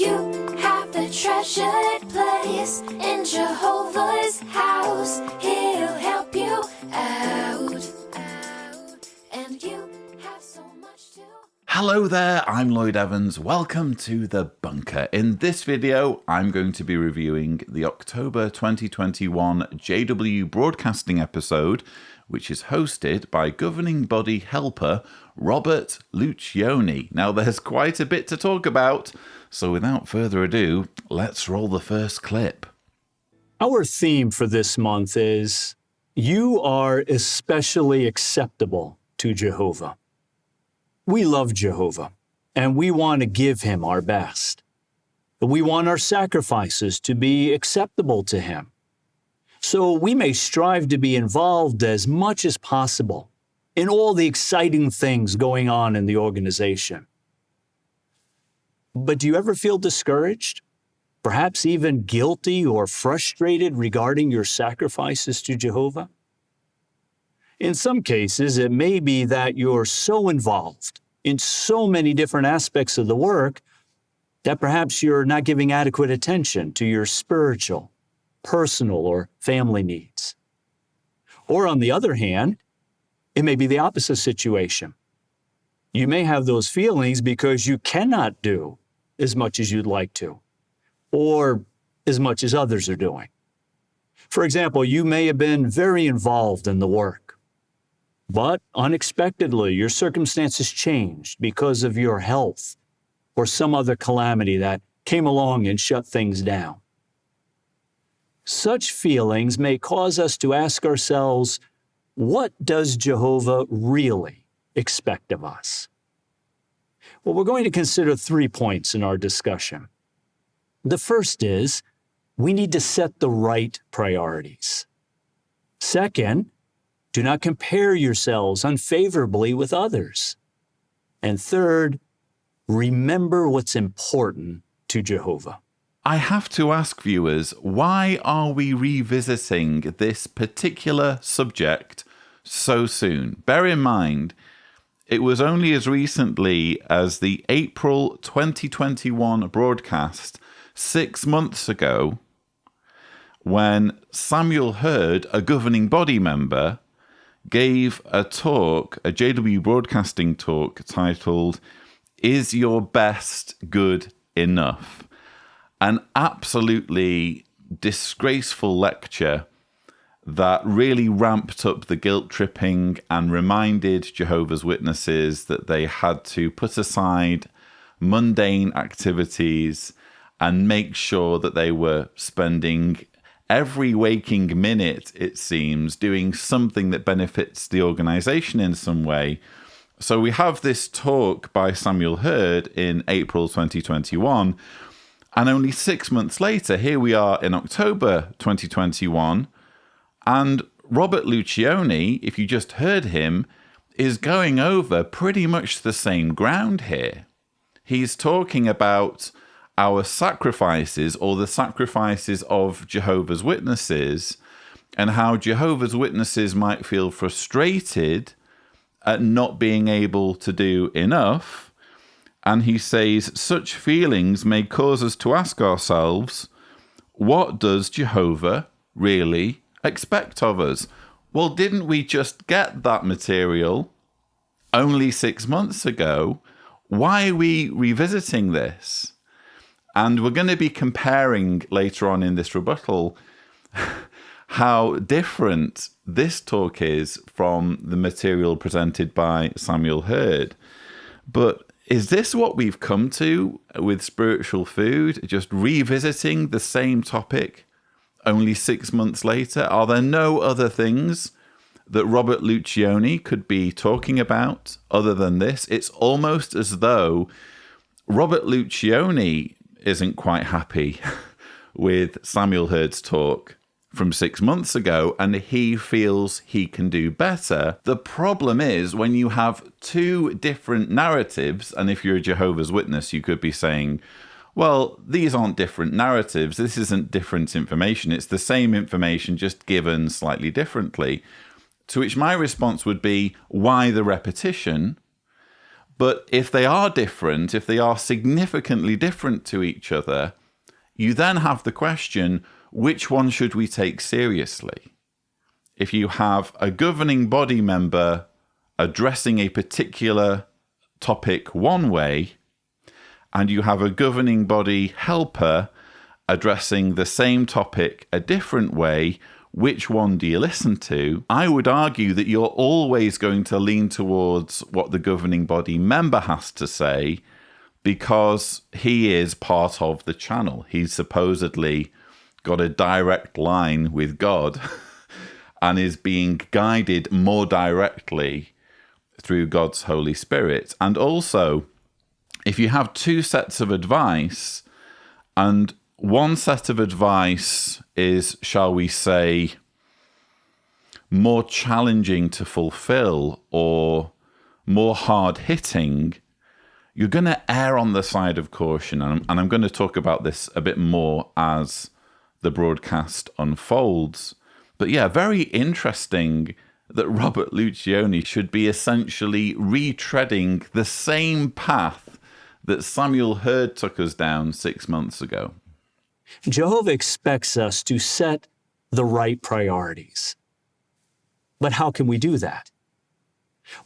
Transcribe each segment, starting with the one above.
You have the treasured place in Jehovah's house. He'll help you out. And you have so much to... Hello there, I'm Lloyd Evans. Welcome to The Bunker. In this video, I'm going to be reviewing the October 2021 JW Broadcasting episode, which is hosted by governing body helper Robert Luccioni. Now, there's quite a bit to talk about, so without further ado, let's roll the first clip. Our theme for this month is, You Are Especially Acceptable to Jehovah. We love Jehovah, and we want to give him our best. We want our sacrifices to be acceptable to him. So we may strive to be involved as much as possible in all the exciting things going on in the organization. But do you ever feel discouraged? Perhaps even guilty or frustrated regarding your sacrifices to Jehovah? In some cases, it may be that you're so involved in so many different aspects of the work that perhaps you're not giving adequate attention to your spiritual, personal, or family needs. Or on the other hand, it may be the opposite situation. You may have those feelings because you cannot do as much as you'd like to, or as much as others are doing. For example, you may have been very involved in the work, but unexpectedly your circumstances changed because of your health or some other calamity that came along and shut things down. Such feelings may cause us to ask ourselves, what does Jehovah really expect of us? Well, we're going to consider 3 points in our discussion. The first is, we need to set the right priorities. Second, do not compare yourselves unfavorably with others. And third, remember what's important to Jehovah. I have to ask viewers, why are we revisiting this particular subject so soon? Bear in mind, it was only as recently as the April 2021 broadcast 6 months ago when Samuel Hurd, a governing body member, gave a talk, a JW Broadcasting talk titled, Is Your Best Good Enough? An absolutely disgraceful lecture that really ramped up the guilt tripping and reminded Jehovah's Witnesses that they had to put aside mundane activities and make sure that they were spending every waking minute, it seems, doing something that benefits the organization in some way. So we have this talk by Samuel Hurd in April 2021, and only 6 months later, here we are in October 2021, and Robert Luccioni, if you just heard him, is going over pretty much the same ground here. He's talking about our sacrifices, or the sacrifices of Jehovah's Witnesses, and how Jehovah's Witnesses might feel frustrated at not being able to do enough. And he says, such feelings may cause us to ask ourselves, what does Jehovah really expect of us? Well, didn't we just get that material only 6 months ago? Why are we revisiting this? And we're going to be comparing later on in this rebuttal how different this talk is from the material presented by Samuel Hurd. But is this what we've come to with spiritual food? Just revisiting the same topic only 6 months later? Are there no other things that Robert Luccioni could be talking about other than this? It's almost as though Robert Luccioni isn't quite happy with Samuel Hurd's talk from 6 months ago, and he feels he can do better. The problem is when you have two different narratives, and if you're a Jehovah's Witness, you could be saying, well, these aren't different narratives. This isn't different information. It's the same information, just given slightly differently. To which my response would be, why the repetition? But if they are different, if they are significantly different to each other, you then have the question, which one should we take seriously? If you have a governing body member addressing a particular topic one way, and you have a governing body helper addressing the same topic a different way, which one do you listen to? I would argue that you're always going to lean towards what the governing body member has to say, because he is part of the channel. He's supposedly got a direct line with God and is being guided more directly through God's Holy Spirit. And also, if you have two sets of advice, and one set of advice is, shall we say, more challenging to fulfill or more hard-hitting, you're going to err on the side of caution. And I'm going to talk about this a bit more as the broadcast unfolds. But yeah, very interesting that Robert Luccioni should be essentially retreading the same path that Samuel Hurd took us down 6 months ago. Jehovah expects us to set the right priorities. But how can we do that?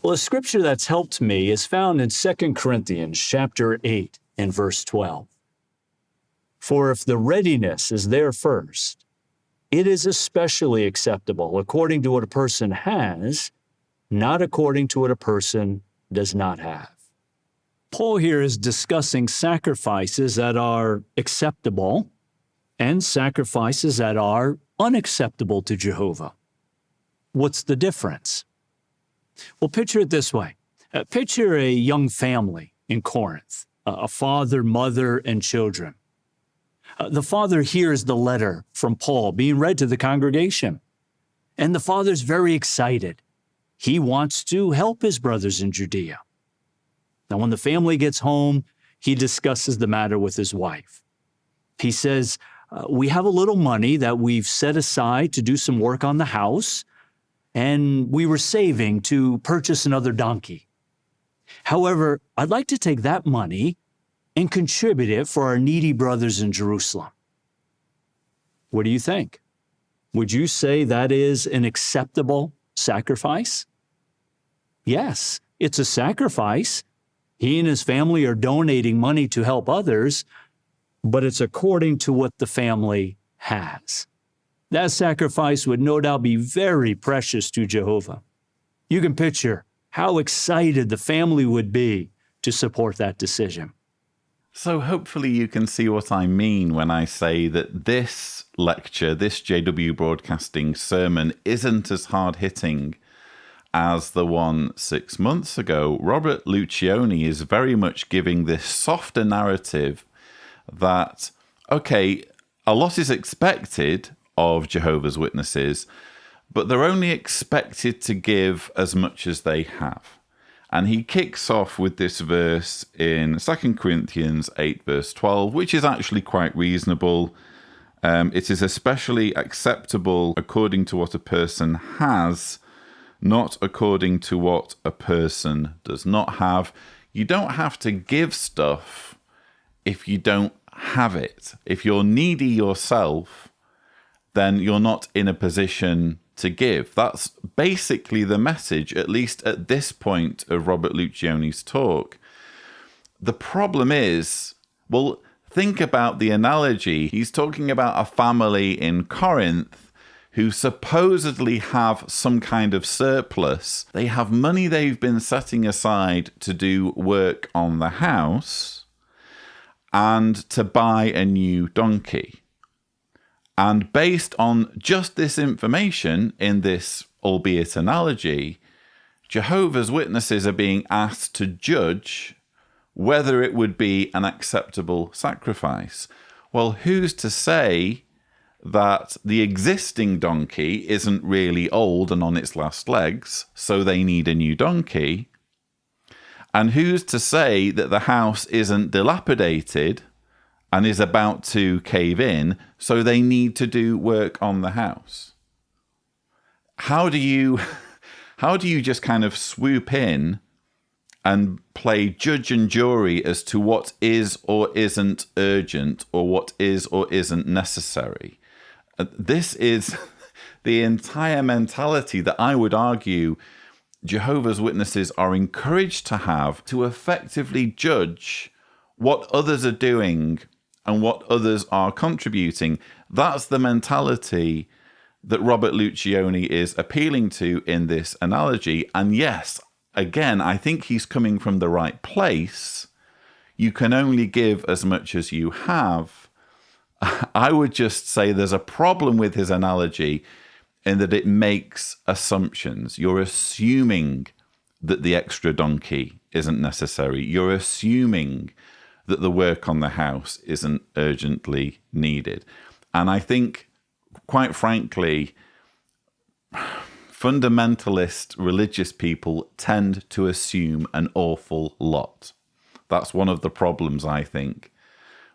Well, a scripture that's helped me is found in 2 Corinthians chapter 8 and verse 12. For if the readiness is there first, it is especially acceptable according to what a person has, not according to what a person does not have. Paul here is discussing sacrifices that are acceptable and sacrifices that are unacceptable to Jehovah. What's the difference? Well, picture it this way. Picture a young family in Corinth, a father, mother, and children. The father hears the letter from Paul being read to the congregation, and the father's very excited. He wants to help his brothers in Judea. Now, when the family gets home, he discusses the matter with his wife. He says, we have a little money that we've set aside to do some work on the house, and we were saving to purchase another donkey. However, I'd like to take that money and contribute it for our needy brothers in Jerusalem. What do you think? Would you say that is an acceptable sacrifice? Yes, it's a sacrifice. He and his family are donating money to help others, but it's according to what the family has. That sacrifice would no doubt be very precious to Jehovah. You can picture how excited the family would be to support that decision. So hopefully you can see what I mean when I say that this lecture, this JW Broadcasting sermon, isn't as hard-hitting as the one 6 months ago. Robert Luccioni is very much giving this softer narrative that, okay, a lot is expected of Jehovah's Witnesses, but they're only expected to give as much as they have. And he kicks off with this verse in 2 Corinthians 8, verse 12, which is actually quite reasonable. It is especially acceptable according to what a person has, not according to what a person does not have. You don't have to give stuff if you don't have it. If you're needy yourself, then you're not in a position to give. That's basically the message, at least at this point of Robert Luccioni's talk. The problem is, well, think about the analogy. He's talking about a family in Corinth who supposedly have some kind of surplus. They have money they've been setting aside to do work on the house and to buy a new donkey. And based on just this information in this, albeit analogy, Jehovah's Witnesses are being asked to judge whether it would be an acceptable sacrifice. Well, who's to say that the existing donkey isn't really old and on its last legs, so they need a new donkey? And who's to say that the house isn't dilapidated and is about to cave in, so they need to do work on the house? How do you just kind of swoop in and play judge and jury as to what is or isn't urgent or what is or isn't necessary. This is the entire mentality that I would argue Jehovah's Witnesses are encouraged to have, to effectively judge what others are doing and what others are contributing. That's the mentality that Robert Luccioni is appealing to in this analogy. And yes, again, I think he's coming from the right place. You can only give as much as you have. I would just say there's a problem with his analogy in that it makes assumptions. You're assuming that the extra donkey isn't necessary. You're assuming that the work on the house isn't urgently needed. And I think, quite frankly, fundamentalist religious people tend to assume an awful lot. That's one of the problems, I think,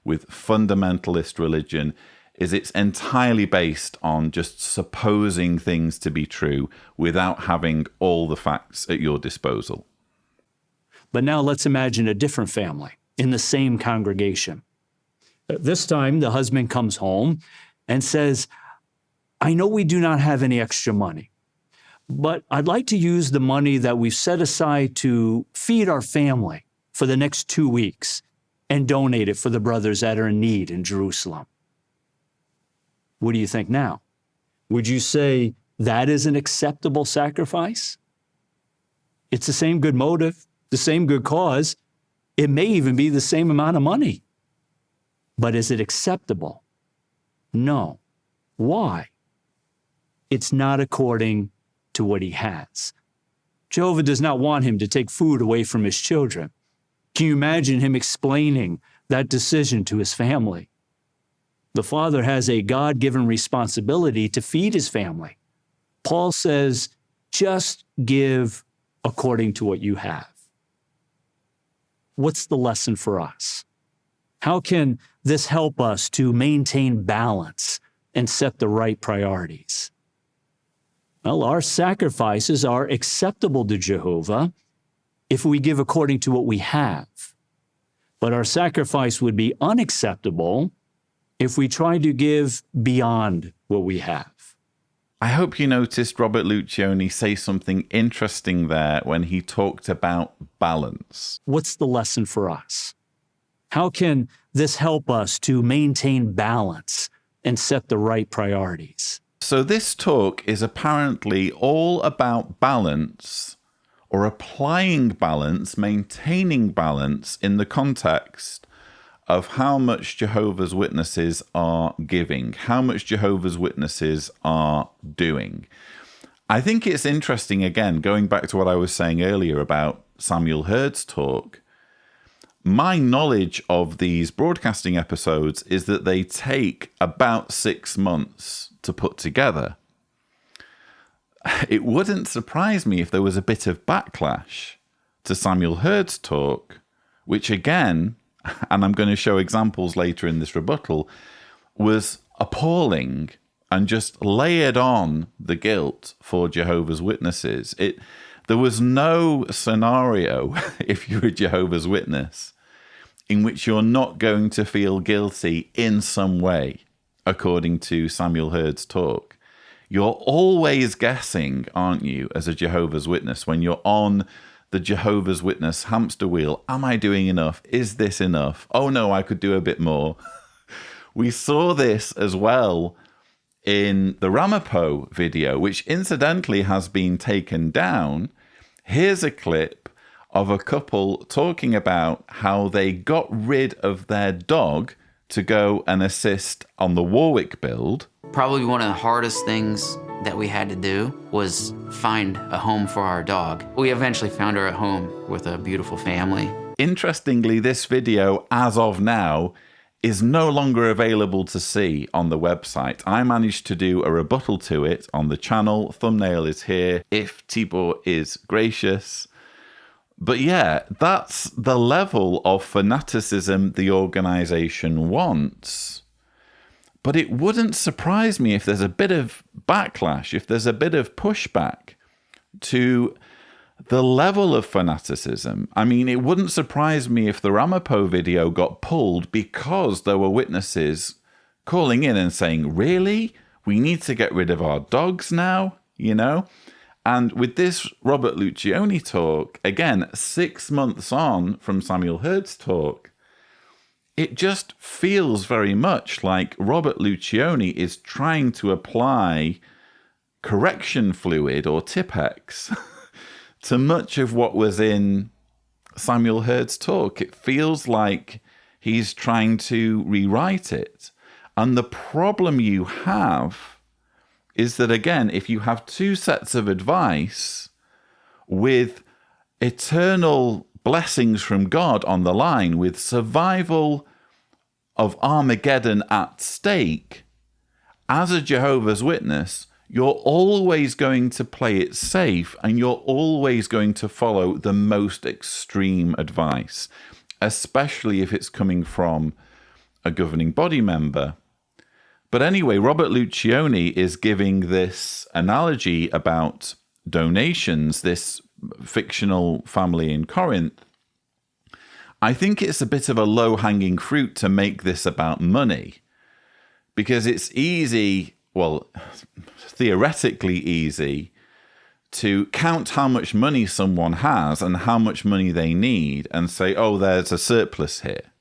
with fundamentalist religion, is it's entirely based on just supposing things to be true without having all the facts at your disposal. But now let's imagine a different family in the same congregation. This time, the husband comes home and says, I know we do not have any extra money, but I'd like to use the money that we've set aside to feed our family for the next 2 weeks and donate it for the brothers that are in need in Jerusalem. What do you think now? Would you say that is an acceptable sacrifice? It's the same good motive, the same good cause. It may even be the same amount of money. But is it acceptable? No. Why? It's not according to what he has. Jehovah does not want him to take food away from his children. Can you imagine him explaining that decision to his family? The father has a God-given responsibility to feed his family. Paul says, just give according to what you have. What's the lesson for us? How can this help us to maintain balance and set the right priorities? Well, our sacrifices are acceptable to Jehovah if we give according to what we have. But our sacrifice would be unacceptable if we try to give beyond what we have. I hope you noticed Robert Luccioni say something interesting there when he talked about balance. What's the lesson for us? How can this help us to maintain balance and set the right priorities? So this talk is apparently all about balance, or applying balance, maintaining balance in the context of how much Jehovah's Witnesses are giving, how much Jehovah's Witnesses are doing. I think it's interesting, again, going back to what I was saying earlier about Samuel Hurd's talk. My knowledge of these broadcasting episodes is that they take about 6 months to put together. It wouldn't surprise me if there was a bit of backlash to Samuel Hurd's talk, which again, and I'm going to show examples later in this rebuttal, was appalling and just layered on the guilt for Jehovah's Witnesses. There was no scenario, if you're a Jehovah's Witness, in which you're not going to feel guilty in some way, according to Samuel Hurd's talk. You're always guessing, aren't you, as a Jehovah's Witness, when you're on the Jehovah's Witness hamster wheel. Am I doing enough? Is this enough? Oh no, I could do a bit more. We saw this as well in the Ramapo video, which incidentally has been taken down. Here's a clip of a couple talking about how they got rid of their dog to go and assist on the Warwick build. Probably one of the hardest things that we had to do was find a home for our dog. We eventually found her at home with a beautiful family. Interestingly, this video, as of now, is no longer available to see on the website. I managed to do a rebuttal to it on the channel. Thumbnail is here, if Tibor is gracious. But yeah, that's the level of fanaticism the organization wants. But it wouldn't surprise me if there's a bit of backlash, if there's a bit of pushback to the level of fanaticism. I mean, it wouldn't surprise me if the Ramapo video got pulled because there were witnesses calling in and saying, really? We need to get rid of our dogs now, you know? And with this Robert Luccioni talk, again, 6 months on from Samuel Hurd's talk, it just feels very much like Robert Luccioni is trying to apply correction fluid or Tipex to much of what was in Samuel Hurd's talk. It feels like he's trying to rewrite it. And the problem you have is that, again, if you have two sets of advice with eternal blessings from God on the line, with survival of Armageddon at stake, as a Jehovah's Witness, you're always going to play it safe and you're always going to follow the most extreme advice, especially if it's coming from a governing body member. But anyway, Robert Luccioni is giving this analogy about donations, this fictional family in Corinth. I think it's a bit of a low-hanging fruit to make this about money, because it's easy, well, theoretically easy, to count how much money someone has and how much money they need and say, oh, there's a surplus here.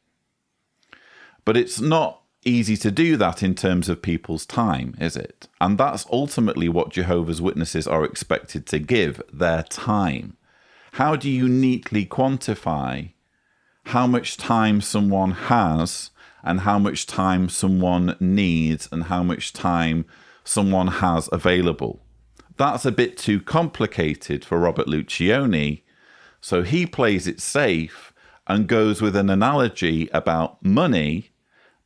But it's not easy to do that in terms of people's time, is it? And that's ultimately what Jehovah's Witnesses are expected to give, their time. How do you neatly quantify how much time someone has and how much time someone needs and how much time someone has available? That's a bit too complicated for Robert Luccioni, so he plays it safe and goes with an analogy about money.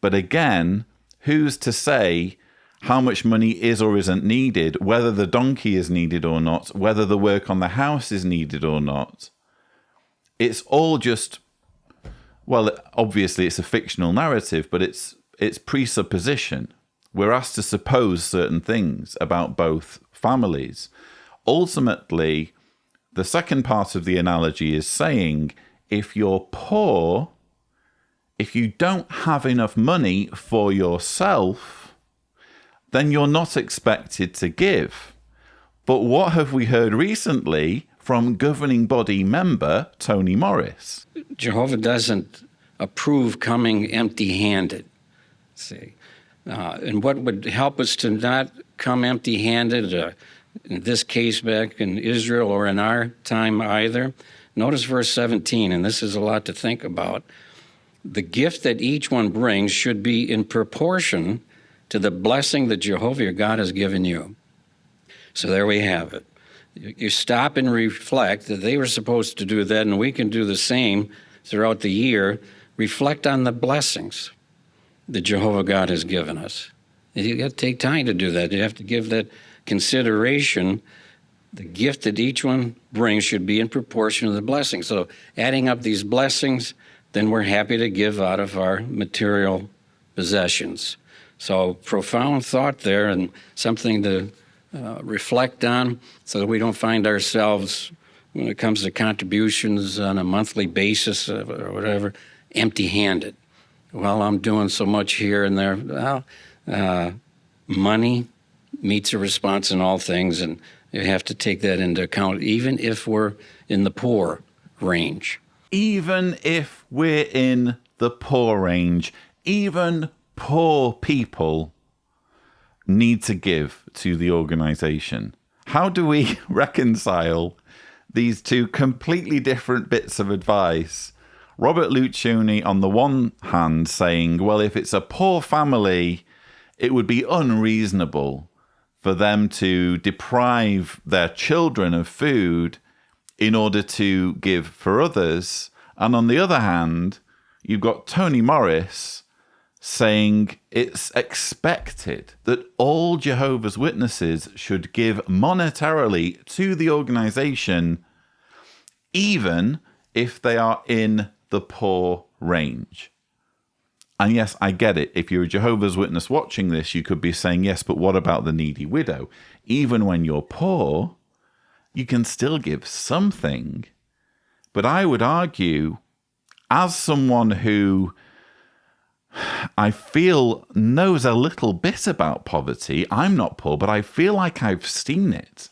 But again, who's to say how much money is or isn't needed, whether the donkey is needed or not, whether the work on the house is needed or not? It's all just, well, obviously it's a fictional narrative, but it's presupposition. We're asked to suppose certain things about both families. Ultimately, the second part of the analogy is saying, if you're poor, if you don't have enough money for yourself, then you're not expected to give. But what have we heard recently from governing body member Tony Morris? Jehovah doesn't approve coming empty-handed. See, and what would help us to not come empty-handed, in this case back in Israel or in our time either? Notice verse 17, and this is a lot to think about. The gift that each one brings should be in proportion to the blessing that Jehovah your God has given you. So there we have it. You stop and reflect that they were supposed to do that, and we can do the same throughout the year. Reflect on the blessings that Jehovah God has given us. And you got to take time to do that. You have to give that consideration. The gift that each one brings should be in proportion to the blessing. So adding up these blessings, then we're happy to give out of our material possessions. So profound thought there, and something to reflect on so that we don't find ourselves, when it comes to contributions on a monthly basis or whatever, empty-handed. Well, I'm doing so much here and there. Well, money meets a response in all things, and you have to take that into account, even if we're in the poor range. Even if we're in the poor range, even poor people need to give to the organization. How do we reconcile these two completely different bits of advice? Robert Luccioni, on the one hand, saying, well, if it's a poor family, it would be unreasonable for them to deprive their children of food in order to give for others. And on the other hand, you've got Tony Morris saying it's expected that all Jehovah's Witnesses should give monetarily to the organization, even if they are in the poor range. And yes, I get it. If you're a Jehovah's Witness watching this, you could be saying, yes, but what about the needy widow? Even when you're poor, you can still give something. But I would argue, as someone who I feel knows a little bit about poverty, I'm not poor, but I feel like I've seen it.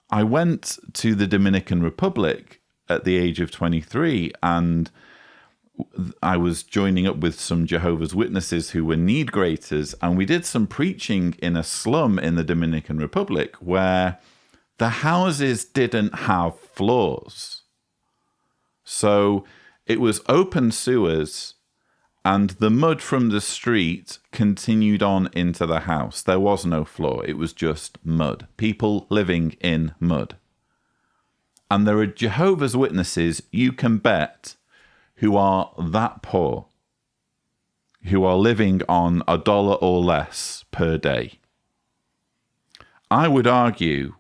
I went to the Dominican Republic at the age of 23, and I was joining up with some Jehovah's Witnesses who were need graters, and we did some preaching in a slum in the Dominican Republic where the houses didn't have floors. So it was open sewers, and the mud from the street continued on into the house. There was no floor. It was just mud. People living in mud. And there are Jehovah's Witnesses, you can bet, who are that poor, who are living on $1 or less per day. I would argue,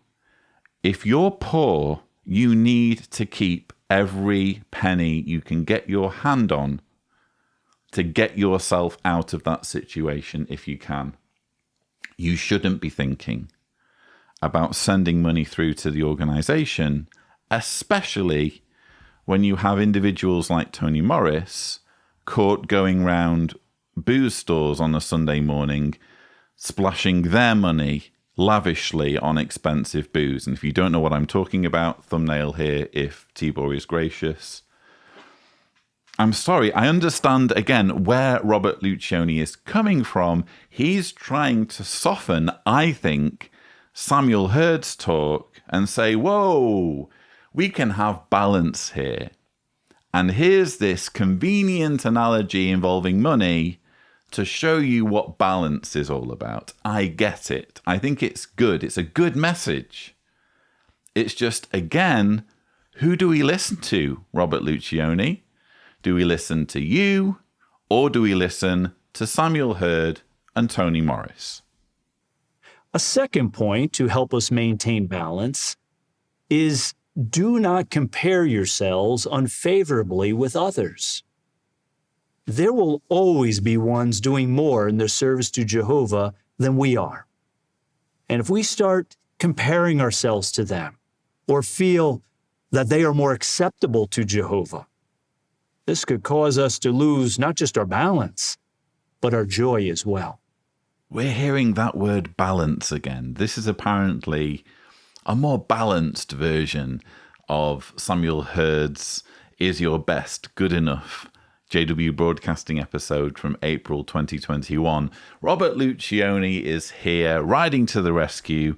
if you're poor, you need to keep every penny you can get your hand on to get yourself out of that situation if you can. You shouldn't be thinking about sending money through to the organization, especially when you have individuals like Tony Morris caught going round booze stores on a Sunday morning, splashing their money lavishly on expensive booze. And if you don't know what I'm talking about, thumbnail here if Tibor is gracious. I'm sorry, I understand, again, where Robert Luccioni is coming from. He's trying to soften, I think, Samuel Hurd's talk and say, whoa, we can have balance here. And here's this convenient analogy involving money to show you what balance is all about. I get it. I think it's good. It's a good message. It's just, again, who do we listen to, Robert Luccioni? Do we listen to you, or do we listen to Samuel Hurd and Tony Morris? A second point to help us maintain balance is do not compare yourselves unfavorably with others. There will always be ones doing more in their service to Jehovah than we are. And if we start comparing ourselves to them or feel that they are more acceptable to Jehovah, this could cause us to lose not just our balance, but our joy as well. We're hearing that word balance again. This is apparently a more balanced version of Samuel Hurd's Is Your Best Good Enough JW Broadcasting episode from April 2021. Robert Luccioni is here, riding to the rescue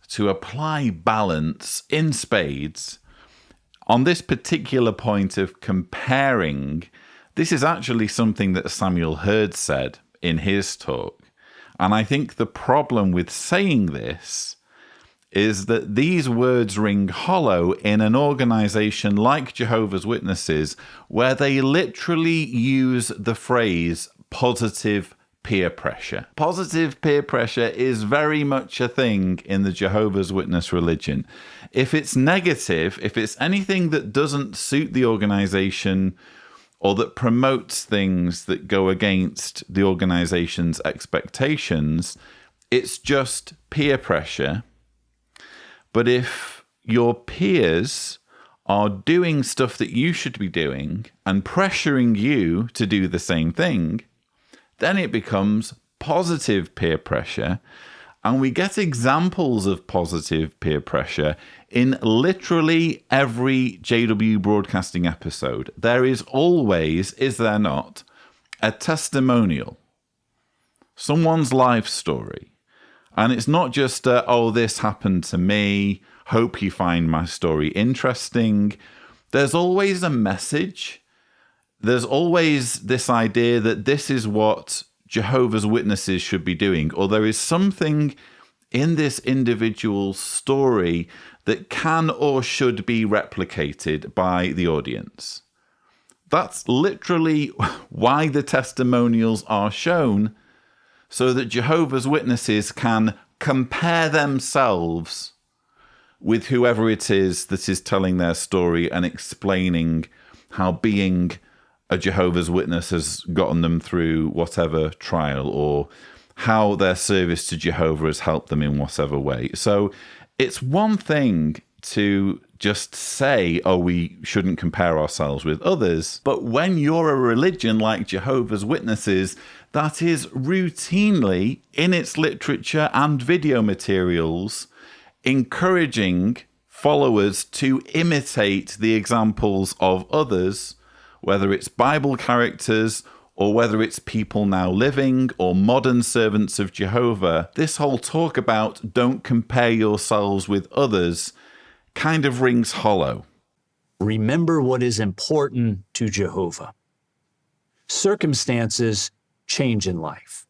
to apply balance in spades. On this particular point of comparing, this is actually something that Samuel Hurd said in his talk. And I think the problem with saying this is that these words ring hollow in an organization like Jehovah's Witnesses, where they literally use the phrase positive peer pressure. Positive peer pressure is very much a thing in the Jehovah's Witness religion. If it's negative, if it's anything that doesn't suit the organization or that promotes things that go against the organization's expectations, it's just peer pressure. But if your peers are doing stuff that you should be doing and pressuring you to do the same thing, then it becomes positive peer pressure. And we get examples of positive peer pressure in literally every JW Broadcasting episode. There is always, is there not, a testimonial, someone's life story. And it's not just, oh, this happened to me, hope you find my story interesting. There's always a message. There's always this idea that this is what Jehovah's Witnesses should be doing, or there is something in this individual's story that can or should be replicated by the audience. That's literally why the testimonials are shown, so that Jehovah's Witnesses can compare themselves with whoever it is that is telling their story and explaining how being a Jehovah's Witness has gotten them through whatever trial, or how their service to Jehovah has helped them in whatever way. So it's one thing to just say, oh, we shouldn't compare ourselves with others. But when you're a religion like Jehovah's Witnesses, that is routinely in its literature and video materials encouraging followers to imitate the examples of others, whether it's Bible characters or whether it's people now living or modern servants of Jehovah. This whole talk about don't compare yourselves with others kind of rings hollow. Remember what is important to Jehovah. Circumstances change in life.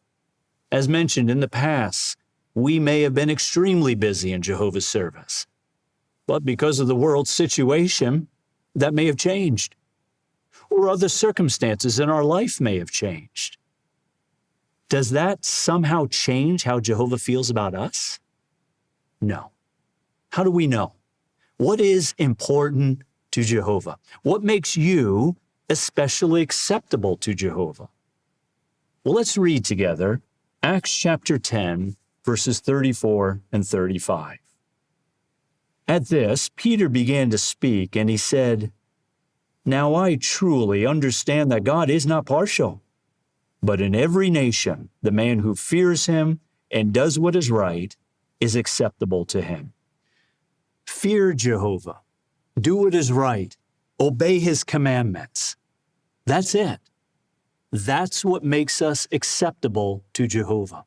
As mentioned in the past, we may have been extremely busy in Jehovah's service, but because of the world's situation, that may have changed. Or other circumstances in our life may have changed. Does that somehow change how Jehovah feels about us? No. How do we know? What is important to Jehovah? What makes you especially acceptable to Jehovah? Well, let's read together Acts chapter 10, verses 34 and 35. At this, Peter began to speak, and he said, "Now I truly understand that God is not partial, but in every nation the man who fears him and does what is right is acceptable to him." Fear Jehovah, do what is right, obey his commandments. That's it. That's what makes us acceptable to Jehovah.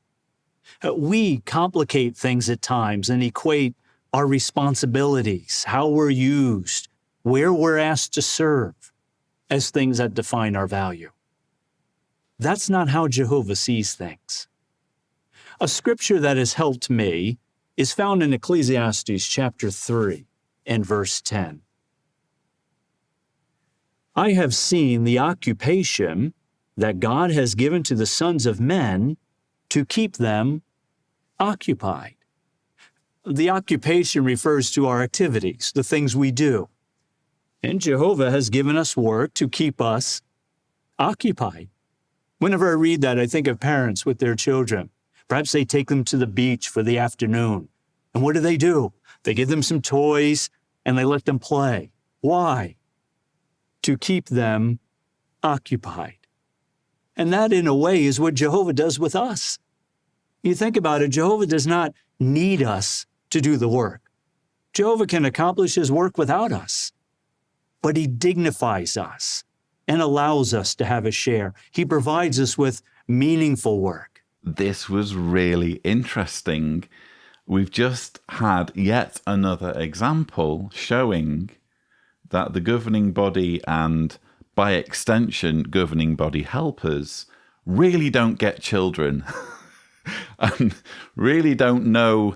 We complicate things at times and equate our responsibilities, how we're used, where we're asked to serve, as things that define our value. That's not how Jehovah sees things. A scripture that has helped me is found in Ecclesiastes chapter 3 and verse 10. I have seen the occupation that God has given to the sons of men to keep them occupied. The occupation refers to our activities, the things we do. And Jehovah has given us work to keep us occupied. Whenever I read that, I think of parents with their children. Perhaps they take them to the beach for the afternoon. And what do? They give them some toys and they let them play. Why? To keep them occupied. And that, in a way, is what Jehovah does with us. You think about it, Jehovah does not need us to do the work. Jehovah can accomplish his work without us. But he dignifies us and allows us to have a share. He provides us with meaningful work. This was really interesting. We've just had yet another example showing that the governing body and, by extension, governing body helpers really don't get children and really don't know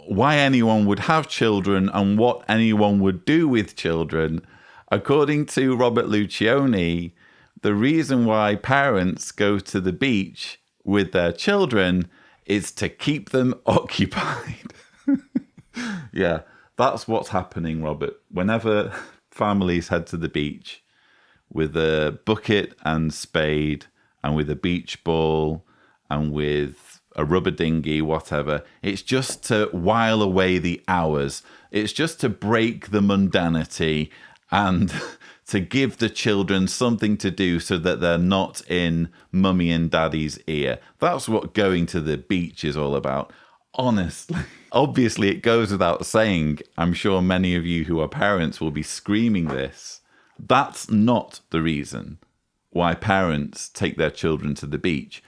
why anyone would have children and what anyone would do with children. According to Robert Luccioni, the reason why parents go to the beach with their children is to keep them occupied. Yeah, that's what's happening, Robert. Whenever families head to the beach with a bucket and spade and with a beach ball and with a rubber dinghy, whatever, it's just to while away the hours. It's just to break the mundanity and to give the children something to do so that they're not in mummy and daddy's ear. That's what going to the beach is all about. Honestly. Obviously, it goes without saying, I'm sure many of you who are parents will be screaming this. That's not the reason why parents take their children to the beach.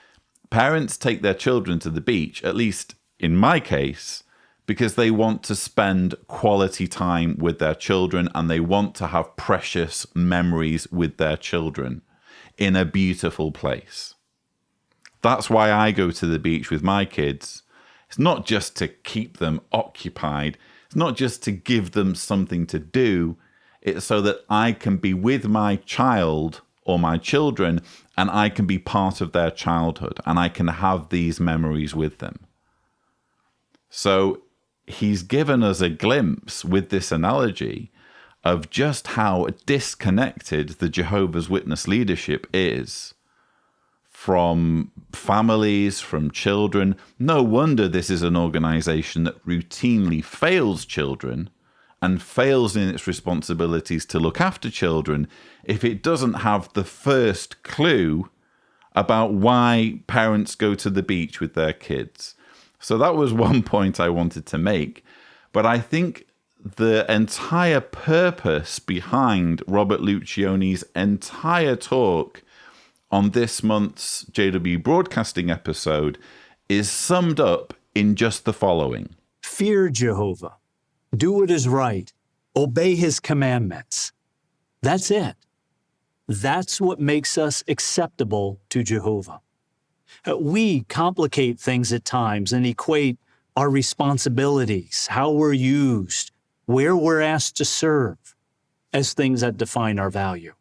Parents take their children to the beach, at least in my case, because they want to spend quality time with their children and they want to have precious memories with their children in a beautiful place. That's why I go to the beach with my kids. It's not just to keep them occupied. It's not just to give them something to do. It's so that I can be with my child or my children and I can be part of their childhood and I can have these memories with them. So he's given us a glimpse with this analogy of just how disconnected the Jehovah's Witness leadership is from families, from children. No wonder this is an organization that routinely fails children and fails in its responsibilities to look after children if it doesn't have the first clue about why parents go to the beach with their kids. So that was one point I wanted to make. But I think the entire purpose behind Robert Luccioni's entire talk on this month's JW Broadcasting episode is summed up in just the following. Fear Jehovah. Do what is right. Obey his commandments. That's it. That's what makes us acceptable to Jehovah. We complicate things at times and equate our responsibilities, how we're used, where we're asked to serve, as things that define our value.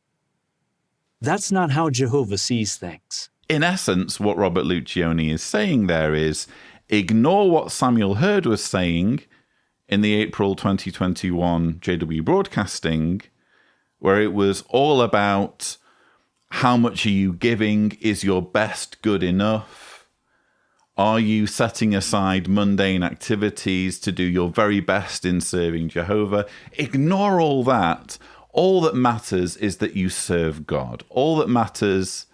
That's not how Jehovah sees things. In essence, what Robert Luccioni is saying there is, ignore what Samuel Hurd was saying in the April 2021 JW Broadcasting, where it was all about how much are you giving? Is your best good enough? Are you setting aside mundane activities to do your very best in serving Jehovah? Ignore all that. All that matters is that you serve God. All that matters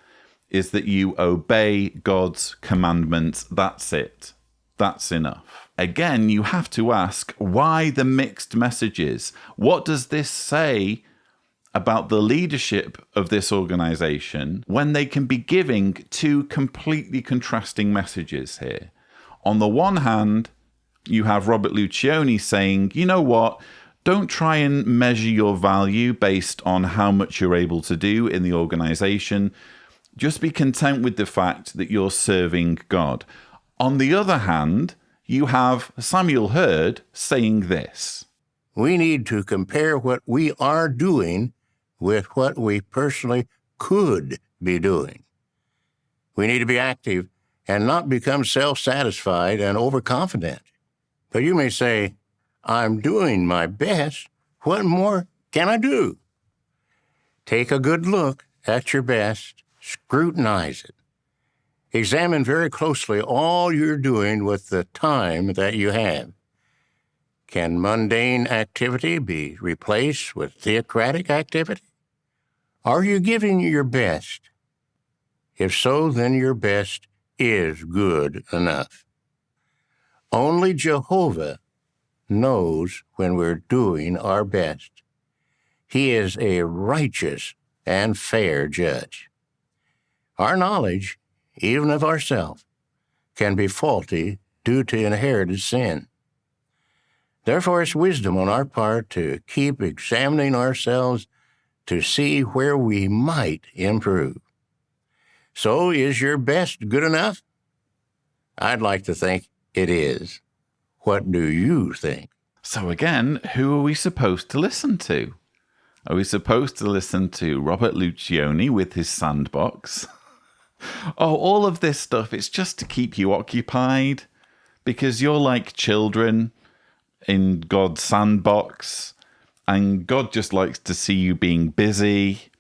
is that you obey God's commandments. That's it. That's enough. Again, you have to ask, why the mixed messages? What does this say about the leadership of this organization when they can be giving two completely contrasting messages here? On the one hand, you have Robert Luccioni saying, you know what? Don't try and measure your value based on how much you're able to do in the organization. Just be content with the fact that you're serving God. On the other hand, you have Samuel Hurd saying this. We need to compare what we are doing with what we personally could be doing. We need to be active and not become self-satisfied and overconfident. But you may say, I'm doing my best. What more can I do? Take a good look at your best. Scrutinize it. Examine very closely all you're doing with the time that you have. Can mundane activity be replaced with theocratic activity? Are you giving your best? If so, then your best is good enough. Only Jehovah knows when we're doing our best. He is a righteous and fair judge. Our knowledge, even of ourselves, can be faulty due to inherited sin. Therefore, it's wisdom on our part to keep examining ourselves to see where we might improve. So, is your best good enough? I'd like to think it is. What do you think? So again, who are we supposed to listen to? Are we supposed to listen to Robert Luccioni with his sandbox? Oh, all of this stuff, it's just to keep you occupied because you're like children in God's sandbox, and God just likes to see you being busy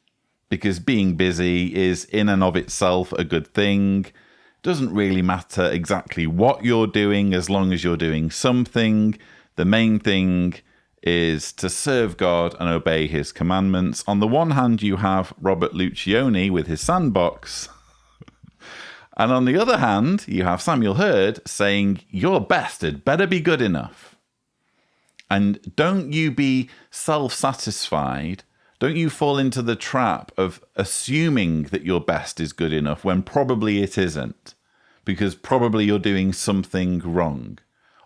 because being busy is in and of itself a good thing. Doesn't really matter exactly what you're doing as long as you're doing something. The main thing is to serve God and obey his commandments. On the one hand, you have Robert Luccioni with his sandbox. And on the other hand, you have Samuel Hurd saying, your best had better be good enough. And don't you be self-satisfied. Don't you fall into the trap of assuming that your best is good enough when probably it isn't, because probably you're doing something wrong.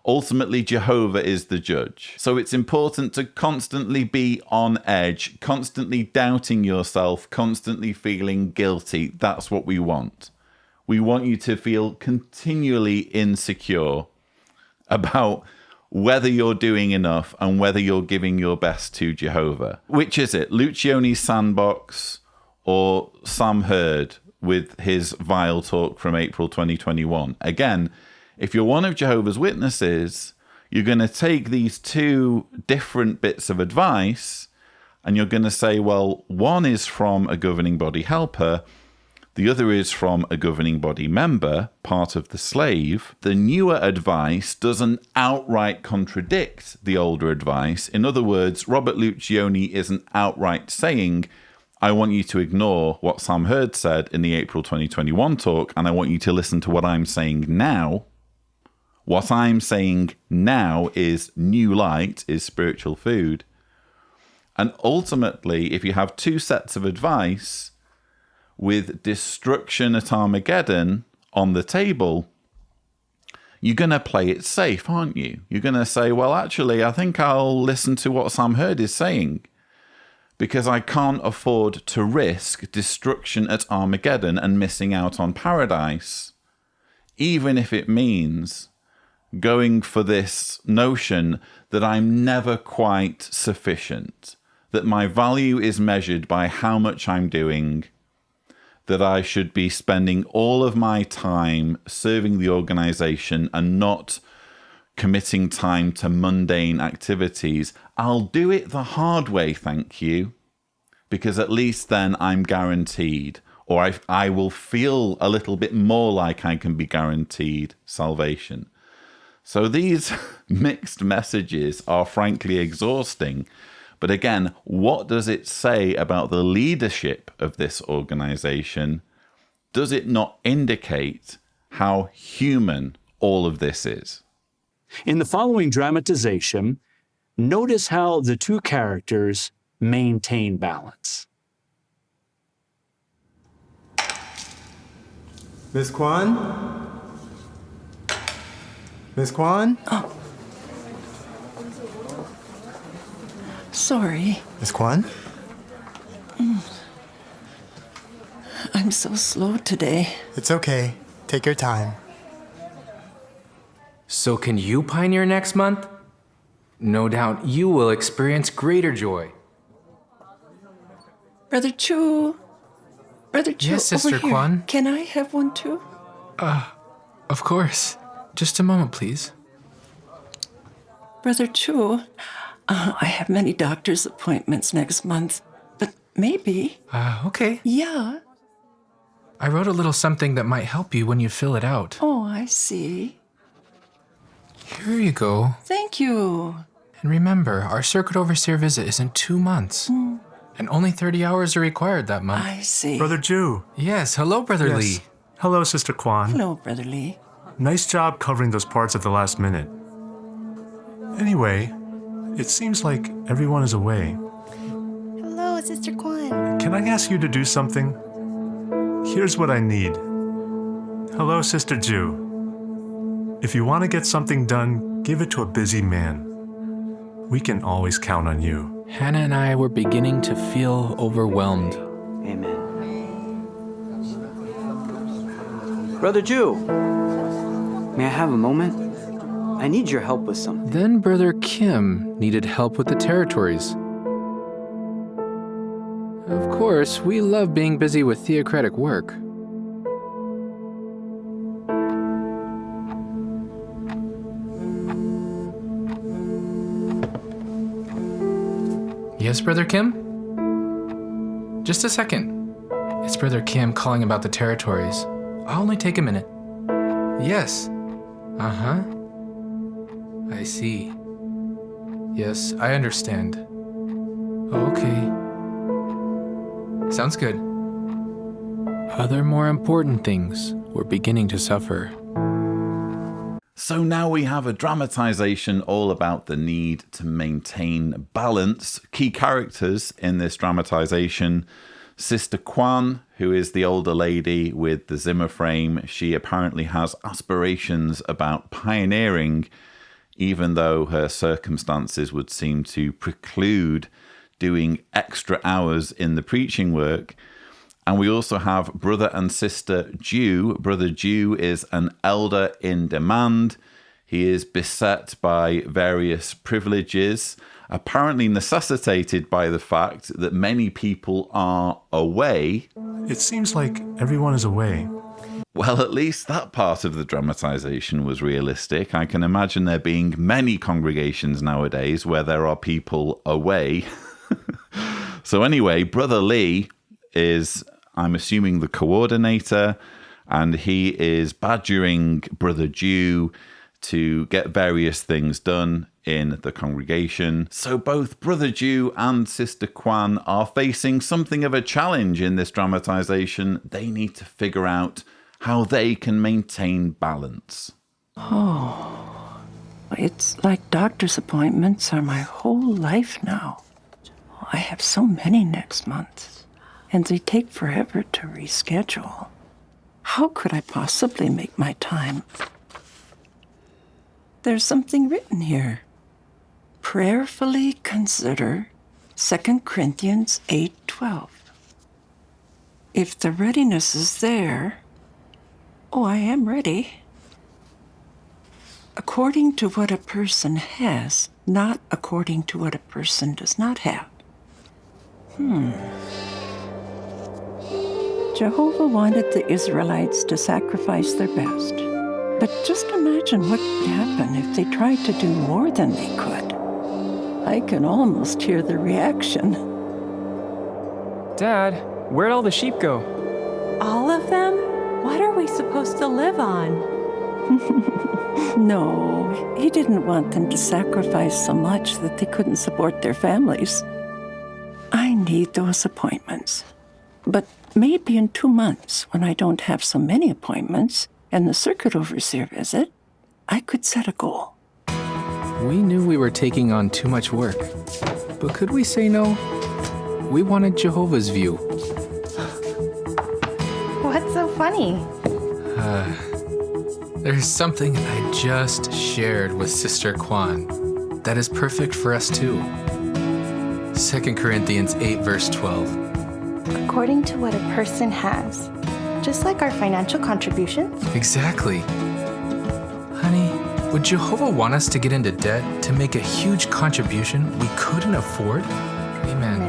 Ultimately, Jehovah is the judge. So it's important to constantly be on edge, constantly doubting yourself, constantly feeling guilty. That's what we want. We want you to feel continually insecure about whether you're doing enough and whether you're giving your best to Jehovah. Which is it? Luccioni's sandbox or Sam Hurd with his vile talk from April 2021? Again, if you're one of Jehovah's Witnesses, you're going to take these two different bits of advice and you're going to say, well, one is from a governing body helper, The other is from a governing body member, part of the slave. The newer advice doesn't outright contradict the older advice. In other words, Robert Luccioni isn't outright saying, I want you to ignore what Sam Hurd said in the April 2021 talk, and I want you to listen to what I'm saying now. What I'm saying now is new light, is spiritual food. And ultimately, if you have two sets of advice with destruction at Armageddon on the table, you're going to play it safe, aren't you? You're going to say, well, actually, I think I'll listen to what Sam Hurd is saying because I can't afford to risk destruction at Armageddon and missing out on paradise, even if it means going for this notion that I'm never quite sufficient, that my value is measured by how much I'm doing, that I should be spending all of my time serving the organization and not committing time to mundane activities. I'll do it the hard way, thank you, because at least then I'm guaranteed, or I will feel a little bit more like I can be guaranteed salvation. So these mixed messages are frankly exhausting. But again, what does it say about the leadership of this organization? Does it not indicate how human all of this is? In the following dramatization, notice how the two characters maintain balance. Miss Kwan? Miss Kwan? Oh. Sorry. Miss Kwan? I'm so slow today. It's okay. Take your time. So can you pioneer next month? No doubt you will experience greater joy. Brother Chu. Brother Chu, Yes, Sister over here. Kwan? Can I have one too? Of course. Just a moment, please. Brother Chu, I have many doctor's appointments next month, but maybe. Okay. Yeah. I wrote a little something that might help you when you fill it out. Oh, I see. Here you go. Thank you. And remember, our circuit overseer visit is in 2 months. And only 30 hours are required that month. I see. Brother Jew. Yes, hello, Brother Yes. Lee. Hello, Sister Kwan. Hello, Brother Lee. Nice job covering those parts at the last minute. Anyway, it seems like everyone is away. Hello, Sister Kwan. Can I ask you to do something? Here's what I need. Hello, Sister Jew. If you want to get something done, give it to a busy man. We can always count on you. Hannah and I were beginning to feel overwhelmed. Amen. Brother Jew, may I have a moment? I need your help with something. Then Brother Kim needed help with the territories. Of course, we love being busy with theocratic work. Yes, Brother Kim? Just a second. It's Brother Kim calling about the territories. I'll only take a minute. Yes. Uh-huh. I see. Yes, I understand. Okay. Sounds good. Other more important things were beginning to suffer. So now we have a dramatization all about the need to maintain balance. Key characters in this dramatization: Sister Kwan, who is the older lady with the Zimmer frame. She apparently has aspirations about pioneering, even though her circumstances would seem to preclude doing extra hours in the preaching work. And we also have Brother and Sister Jew. Brother Jew is an elder in demand. He is beset by various privileges, apparently necessitated by the fact that many people are away. It seems like everyone is away. Well, at least that part of the dramatization was realistic. I can imagine there being many congregations nowadays where there are people away. So anyway, Brother Lee is I'm assuming the coordinator, and he is badgering Brother Jew to get various things done in the congregation. So both Brother Jew and Sister Kwan are facing something of a challenge in this dramatization. They need to figure out how they can maintain balance. Oh, it's like doctor's appointments are my whole life now. I have so many next month, and they take forever to reschedule. How could I possibly make my time? There's something written here. Prayerfully consider 2 Corinthians 8:12. If the readiness is there, oh, I am ready. According to what a person has, not according to what a person does not have. Jehovah wanted the Israelites to sacrifice their best. But just imagine what would happen if they tried to do more than they could. I can almost hear the reaction. Dad, where'd all the sheep go? All of them? What are we supposed to live on? No, he didn't want them to sacrifice so much that they couldn't support their families. I need those appointments. But maybe in 2 months, when I don't have so many appointments and the circuit overseer visit, I could set a goal. We knew we were taking on too much work, but could we say no? We wanted Jehovah's view. What's so funny? There's something I just shared with Sister Kwan that is perfect for us too. 2 Corinthians 8 verse 12. According to what a person has. Just like our financial contributions? Exactly. Honey, would Jehovah want us to get into debt to make a huge contribution we couldn't afford? Amen.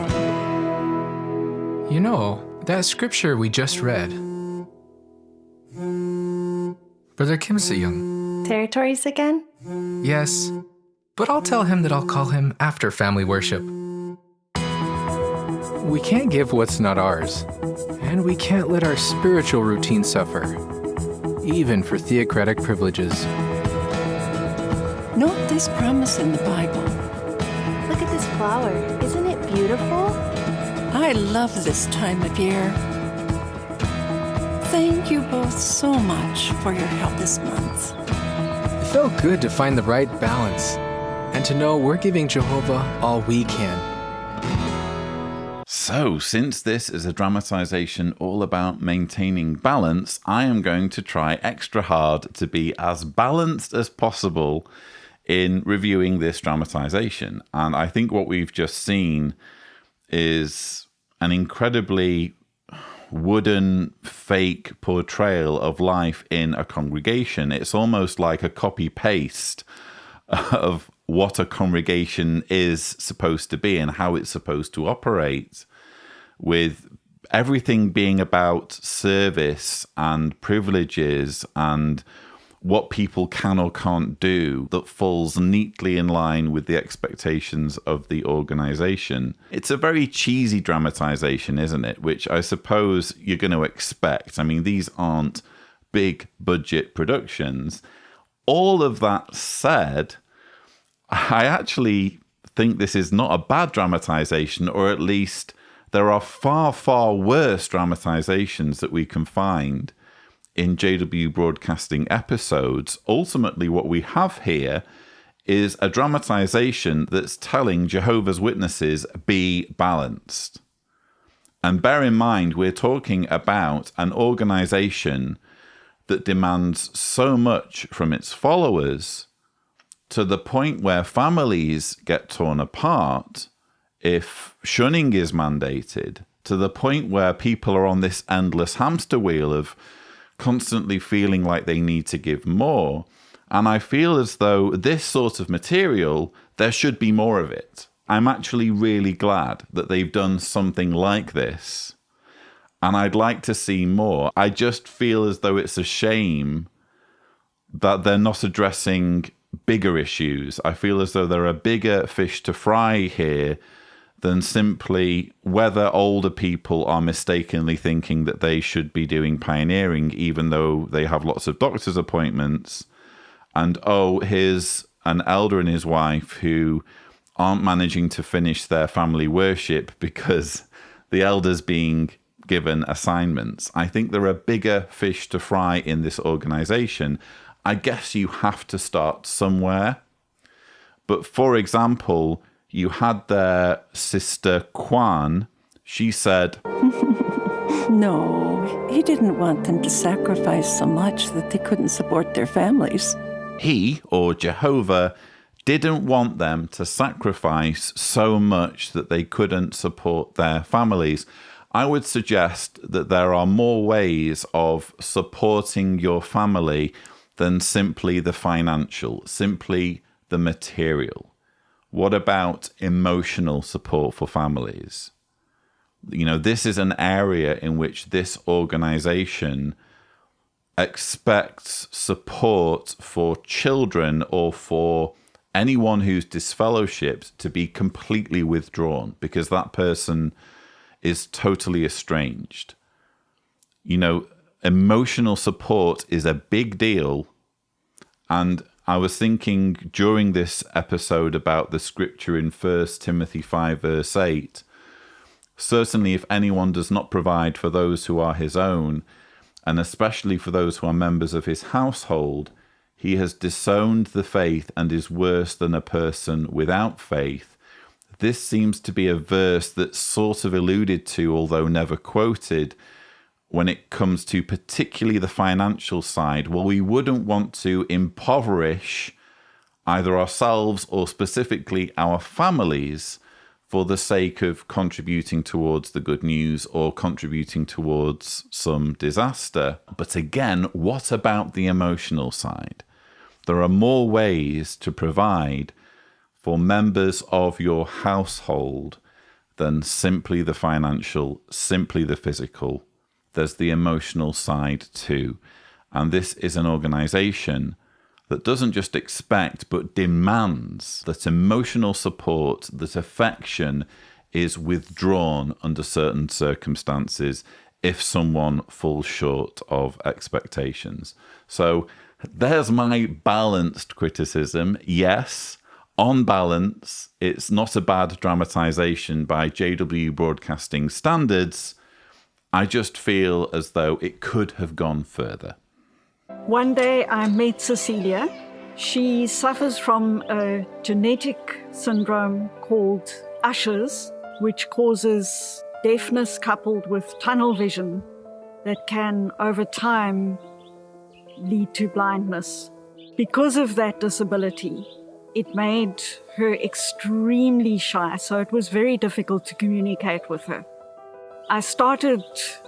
You know, that scripture we just read. Brother Kim Se-young. Territories again? Yes, but I'll tell him that I'll call him after family worship. We can't give what's not ours, and we can't let our spiritual routine suffer, even for theocratic privileges. Note this promise in the Bible. Look at this flower. Isn't it beautiful? I love this time of year. Thank you both so much for your help this month. It felt good to find the right balance and to know we're giving Jehovah all we can. So, since this is a dramatization all about maintaining balance, I am going to try extra hard to be as balanced as possible in reviewing this dramatization. And I think what we've just seen is an incredibly wooden, fake portrayal of life in a congregation. It's almost like a copy-paste of what a congregation is supposed to be and how it's supposed to operate, with everything being about service and privileges and what people can or can't do that falls neatly in line with the expectations of the organization. It's a very cheesy dramatization, isn't it? Which I suppose you're going to expect. I mean, these aren't big budget productions. All of that said, I actually think this is not a bad dramatization, or at least there are far, far worse dramatizations that we can find in JW Broadcasting episodes. Ultimately, what we have here is a dramatization that's telling Jehovah's Witnesses, be balanced. And bear in mind, we're talking about an organization that demands so much from its followers to the point where families get torn apart if shunning is mandated, to the point where people are on this endless hamster wheel of constantly feeling like they need to give more. And I feel as though this sort of material, there should be more of it. I'm actually really glad that they've done something like this. And I'd like to see more. I just feel as though it's a shame that they're not addressing bigger issues. I feel as though there are bigger fish to fry here than simply whether older people are mistakenly thinking that they should be doing pioneering, even though they have lots of doctor's appointments. And, oh, here's an elder and his wife who aren't managing to finish their family worship because the elder's being given assignments. I think there are bigger fish to fry in this organization. I guess you have to start somewhere. But for example, you had their sister Kwan. She said, No, he didn't want them to sacrifice so much that they couldn't support their families. He, or Jehovah, didn't want them to sacrifice so much that they couldn't support their families. I would suggest that there are more ways of supporting your family than simply the financial, simply the material. What about emotional support for families? You know, this is an area in which this organization expects support for children or for anyone who's disfellowshipped to be completely withdrawn because that person is totally estranged. You know, emotional support is a big deal. And I was thinking during this episode about the scripture in 1 Timothy 5 verse 8, certainly if anyone does not provide for those who are his own, and especially for those who are members of his household, he has disowned the faith and is worse than a person without faith. This seems to be a verse that's sort of alluded to, although never quoted, when it comes to particularly the financial side. Well, we wouldn't want to impoverish either ourselves or specifically our families for the sake of contributing towards the good news or contributing towards some disaster. But again, what about the emotional side? There are more ways to provide for members of your household than simply the financial, simply the physical. There's the emotional side too. And this is an organization that doesn't just expect, but demands that emotional support, that affection is withdrawn under certain circumstances if someone falls short of expectations. So there's my balanced criticism. Yes, on balance, it's not a bad dramatization by JW Broadcasting standards. I just feel as though it could have gone further. One day I met Cecilia. She suffers from a genetic syndrome called Usher's, which causes deafness coupled with tunnel vision that can, over time, lead to blindness. Because of that disability, it made her extremely shy, so it was very difficult to communicate with her. I started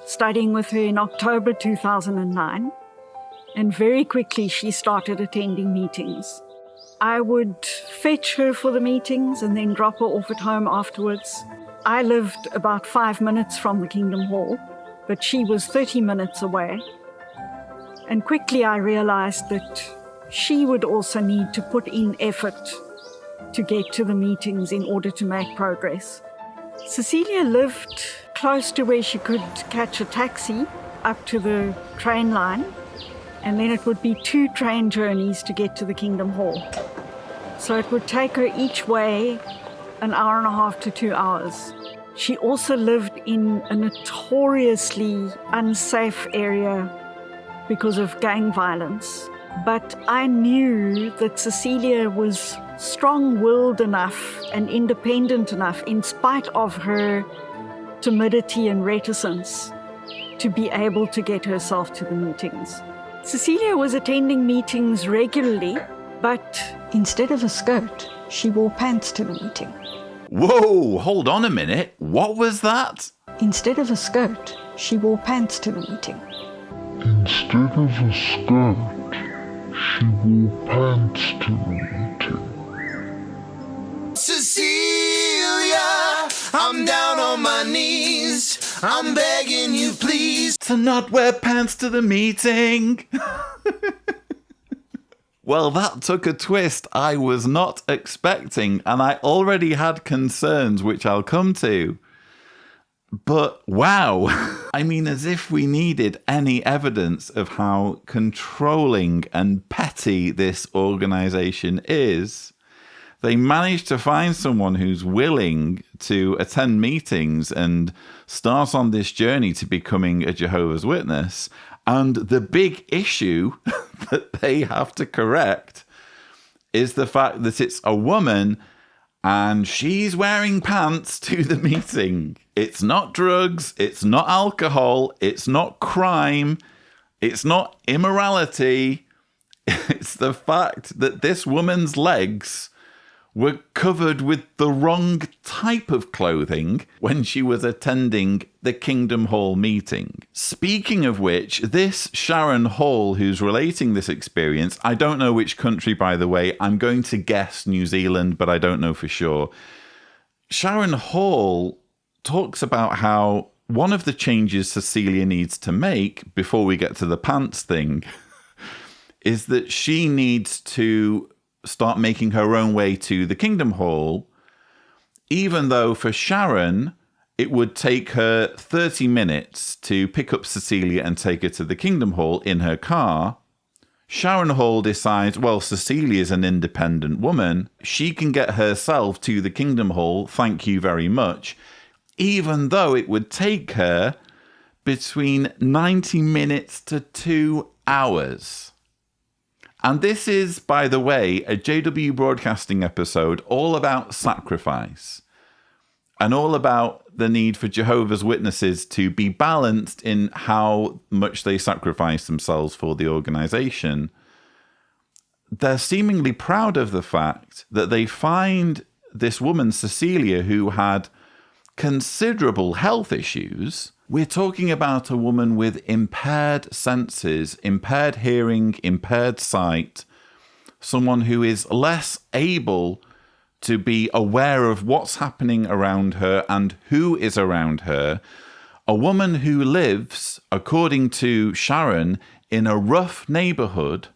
studying with her in October 2009, and very quickly she started attending meetings. I would fetch her for the meetings and then drop her off at home afterwards. I lived about 5 minutes from the Kingdom Hall, but she was 30 minutes away. And quickly I realized that she would also need to put in effort to get to the meetings in order to make progress. Cecilia lived close to where she could catch a taxi up to the train line, and then it would be 2 train journeys to get to the Kingdom Hall. So it would take her each way an hour and a half to 2 hours. She also lived in a notoriously unsafe area because of gang violence. But I knew that Cecilia was strong-willed enough and independent enough, in spite of her timidity and reticence, to be able to get herself to the meetings. Cecilia was attending meetings regularly, but instead of a skirt, she wore pants to the meeting. Whoa, hold on a minute. What was that? Instead of a skirt, she wore pants to the meeting. Instead of a skirt, she wore pants to the meeting. Cecilia, I'm down on my knees. I'm begging you, please, to not wear pants to the meeting. Well, that took a twist I was not expecting, and I already had concerns, which I'll come to. But wow, I mean, as if we needed any evidence of how controlling and petty this organization is. They managed to find someone who's willing to attend meetings and start on this journey to becoming a Jehovah's Witness. And the big issue that they have to correct is the fact that it's a woman and she's wearing pants to the meeting. It's not drugs, it's not alcohol, it's not crime, it's not immorality. It's the fact that this woman's legs were covered with the wrong type of clothing when she was attending the Kingdom Hall meeting. Speaking of which, this Sharon Hall, who's relating this experience, I don't know which country, by the way, I'm going to guess New Zealand, but I don't know for sure. Sharon Hall talks about how one of the changes Cecilia needs to make before we get to the pants thing is that she needs to start making her own way to the Kingdom Hall, even though for Sharon, it would take her 30 minutes to pick up Cecilia and take her to the Kingdom Hall in her car. Sharon Hall decides, well, Cecilia's an independent woman. She can get herself to the Kingdom Hall, thank you very much, even though it would take her between 90 minutes to 2 hours. And this is, by the way, a JW Broadcasting episode all about sacrifice and all about the need for Jehovah's Witnesses to be balanced in how much they sacrifice themselves for the organization. They're seemingly proud of the fact that they find this woman, Cecilia, who had considerable health issues. We're talking about a woman with impaired senses, impaired hearing, impaired sight, someone who is less able to be aware of what's happening around her and who is around her, a woman who lives, according to Sharon, in a rough neighborhood,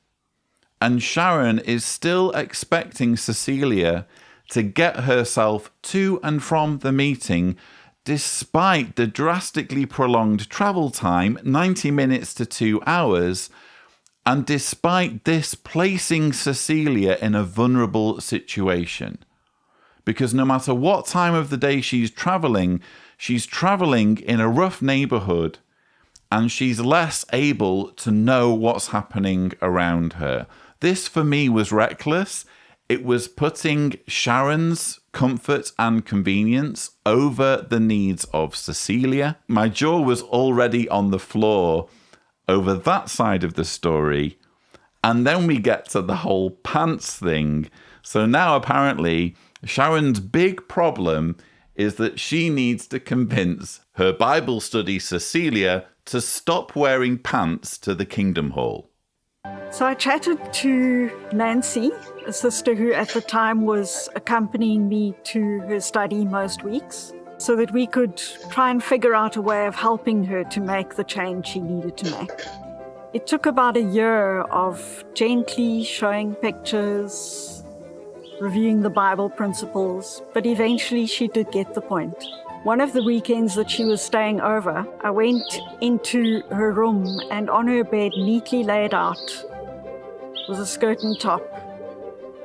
and Sharon is still expecting Cecilia to get herself to and from the meeting despite the drastically prolonged travel time, 90 minutes to 2 hours, and despite this placing Cecilia in a vulnerable situation. Because no matter what time of the day she's traveling in a rough neighborhood, and she's less able to know what's happening around her. This, for me, was reckless. It was putting Sharon's comfort and convenience over the needs of Cecilia. My jaw was already on the floor over that side of the story. And then we get to the whole pants thing. So now apparently Sharon's big problem is that she needs to convince her Bible study Cecilia to stop wearing pants to the Kingdom Hall. So I chatted to Nancy, a sister who at the time was accompanying me to her study most weeks, so that we could try and figure out a way of helping her to make the change she needed to make. It took about a year of gently showing pictures, reviewing the Bible principles, but eventually she did get the point. One of the weekends that she was staying over, I went into her room and on her bed, neatly laid out, was a skirt and top,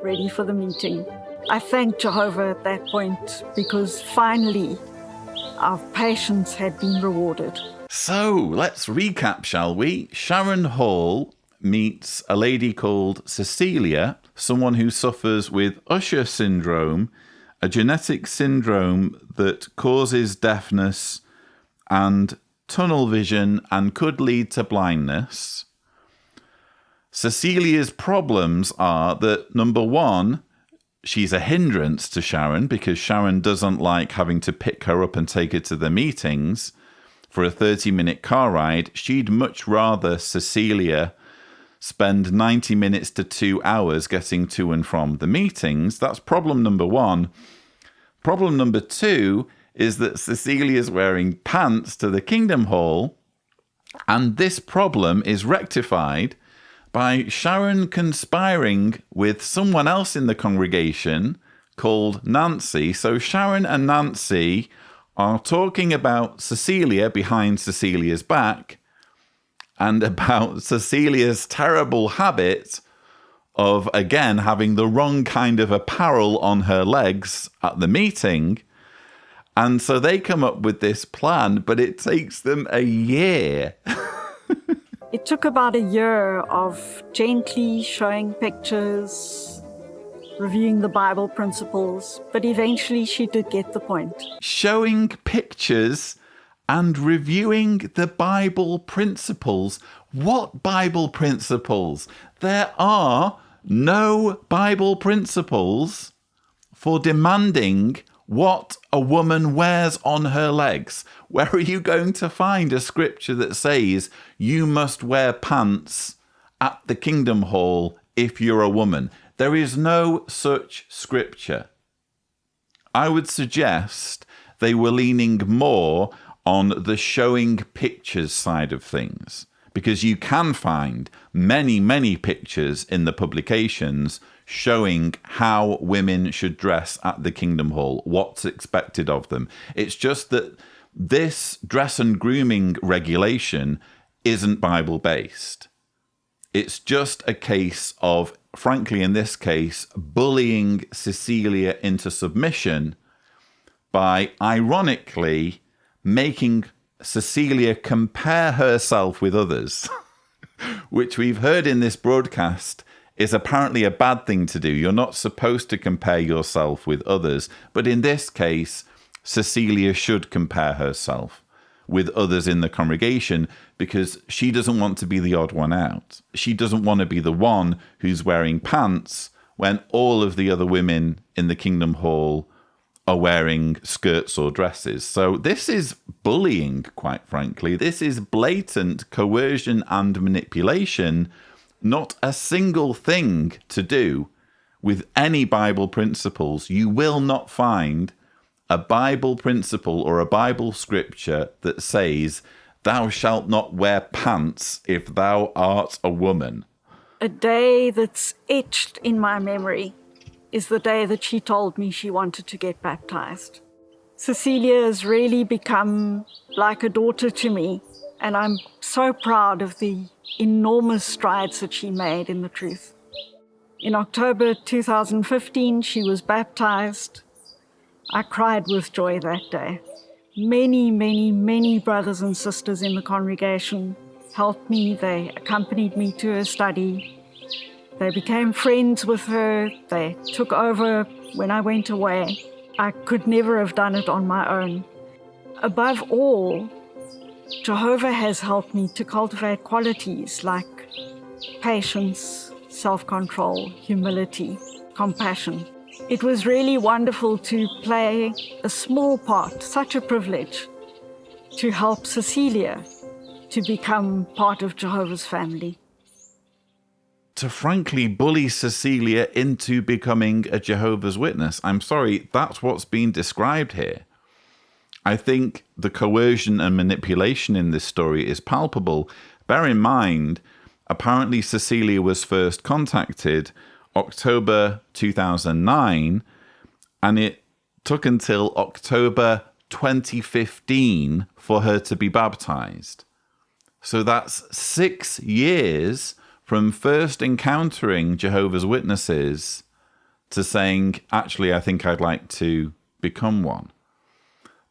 ready for the meeting. I thanked Jehovah at that point because finally our patience had been rewarded. So let's recap, shall we? Sharon Hall meets a lady called Cecilia, someone who suffers with Usher syndrome, a genetic syndrome that causes deafness and tunnel vision and could lead to blindness. Cecilia's problems are that, number one, she's a hindrance to Sharon because Sharon doesn't like having to pick her up and take her to the meetings for a 30-minute car ride. She'd much rather Cecilia spend 90 minutes to 2 hours getting to and from the meetings. That's problem number one. Problem number two is that Cecilia's wearing pants to the Kingdom Hall, and this problem is rectified by Sharon conspiring with someone else in the congregation called Nancy. So Sharon and Nancy are talking about Cecilia behind Cecilia's back and about Cecilia's terrible habit of, again, having the wrong kind of apparel on her legs at the meeting. And so they come up with this plan, but it takes them a year. It took about a year of gently showing pictures, reviewing the Bible principles, but eventually she did get the point. Showing pictures and reviewing the Bible principles. What Bible principles? There are no Bible principles for demanding what a woman wears on her legs. Where are you going to find a scripture that says you must wear pants at the Kingdom Hall if you're a woman? There is no such scripture. I would suggest they were leaning more on the showing pictures side of things, because you can find many, many pictures in the publications showing how women should dress at the Kingdom Hall, what's expected of them. It's just that this dress and grooming regulation isn't Bible-based. It's just a case of, frankly, in this case, bullying Cecilia into submission by, ironically, making Cecilia compare herself with others, which we've heard in this broadcast is apparently a bad thing to do. You're not supposed to compare yourself with others. But in this case, Cecilia should compare herself with others in the congregation because she doesn't want to be the odd one out. She doesn't want to be the one who's wearing pants when all of the other women in the Kingdom Hall are wearing skirts or dresses. So this is bullying, quite frankly. This is blatant coercion and manipulation, not a single thing to do with any Bible principles. You will not find a Bible principle or a Bible scripture that says, "Thou shalt not wear pants if thou art a woman." A day that's etched in my memory is the day that she told me she wanted to get baptized. Cecilia has really become like a daughter to me, and I'm so proud of the enormous strides that she made in the truth. In October 2015, she was baptized. I cried with joy that day. Many, many, many brothers and sisters in the congregation helped me. They accompanied me to her study. They became friends with her. They took over when I went away. I could never have done it on my own. Above all, Jehovah has helped me to cultivate qualities like patience, self-control, humility, compassion. It was really wonderful to play a small part, such a privilege, to help Cecilia to become part of Jehovah's family. To frankly bully Cecilia into becoming a Jehovah's Witness. I'm sorry, that's what's being described here. I think the coercion and manipulation in this story is palpable. Bear in mind, apparently Cecilia was first contacted October 2009, and it took until October 2015 for her to be baptized. So that's 6 years from first encountering Jehovah's Witnesses to saying, actually, I think I'd like to become one.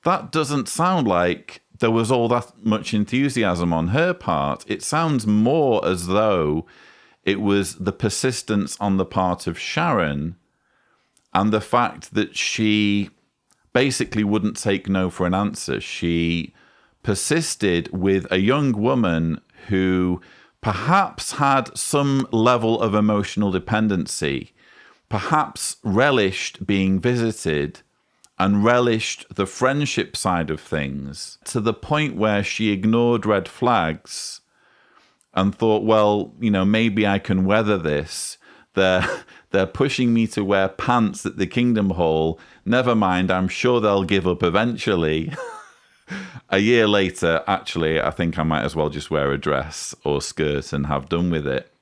That doesn't sound like there was all that much enthusiasm on her part. It sounds more as though it was the persistence on the part of Sharon and the fact that she basically wouldn't take no for an answer. She persisted with a young woman who perhaps had some level of emotional dependency, perhaps relished being visited and relished the friendship side of things to the point where she ignored red flags and thought, well, you know, maybe I can weather this. They're pushing me to wear pants at the Kingdom Hall. Never mind, I'm sure they'll give up eventually. A year later, actually, I think I might as well just wear a dress or skirt and have done with it.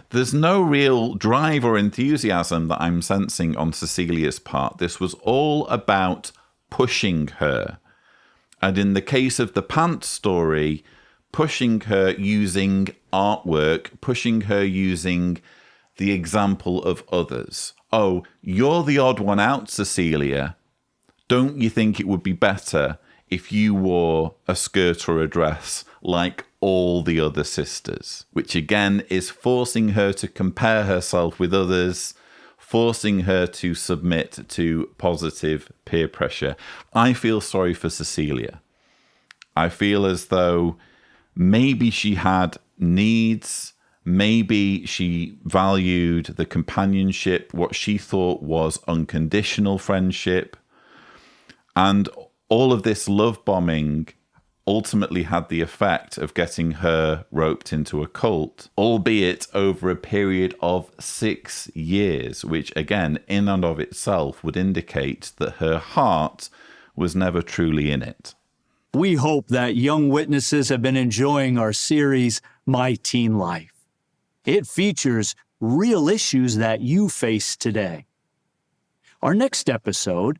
There's no real drive or enthusiasm that I'm sensing on Cecilia's part. This was all about pushing her. And in the case of the pants story, pushing her using artwork, pushing her using the example of others. Oh, you're the odd one out, Cecilia. Don't you think it would be better if you wore a skirt or a dress like all the other sisters? Which again is forcing her to compare herself with others, forcing her to submit to positive peer pressure. I feel sorry for Cecilia. I feel as though maybe she had needs, maybe she valued the companionship, what she thought was unconditional friendship, and all of this love bombing ultimately had the effect of getting her roped into a cult, albeit over a period of 6 years, which again, in and of itself, would indicate that her heart was never truly in it. We hope that young witnesses have been enjoying our series, My Teen Life. It features real issues that you face today. Our next episode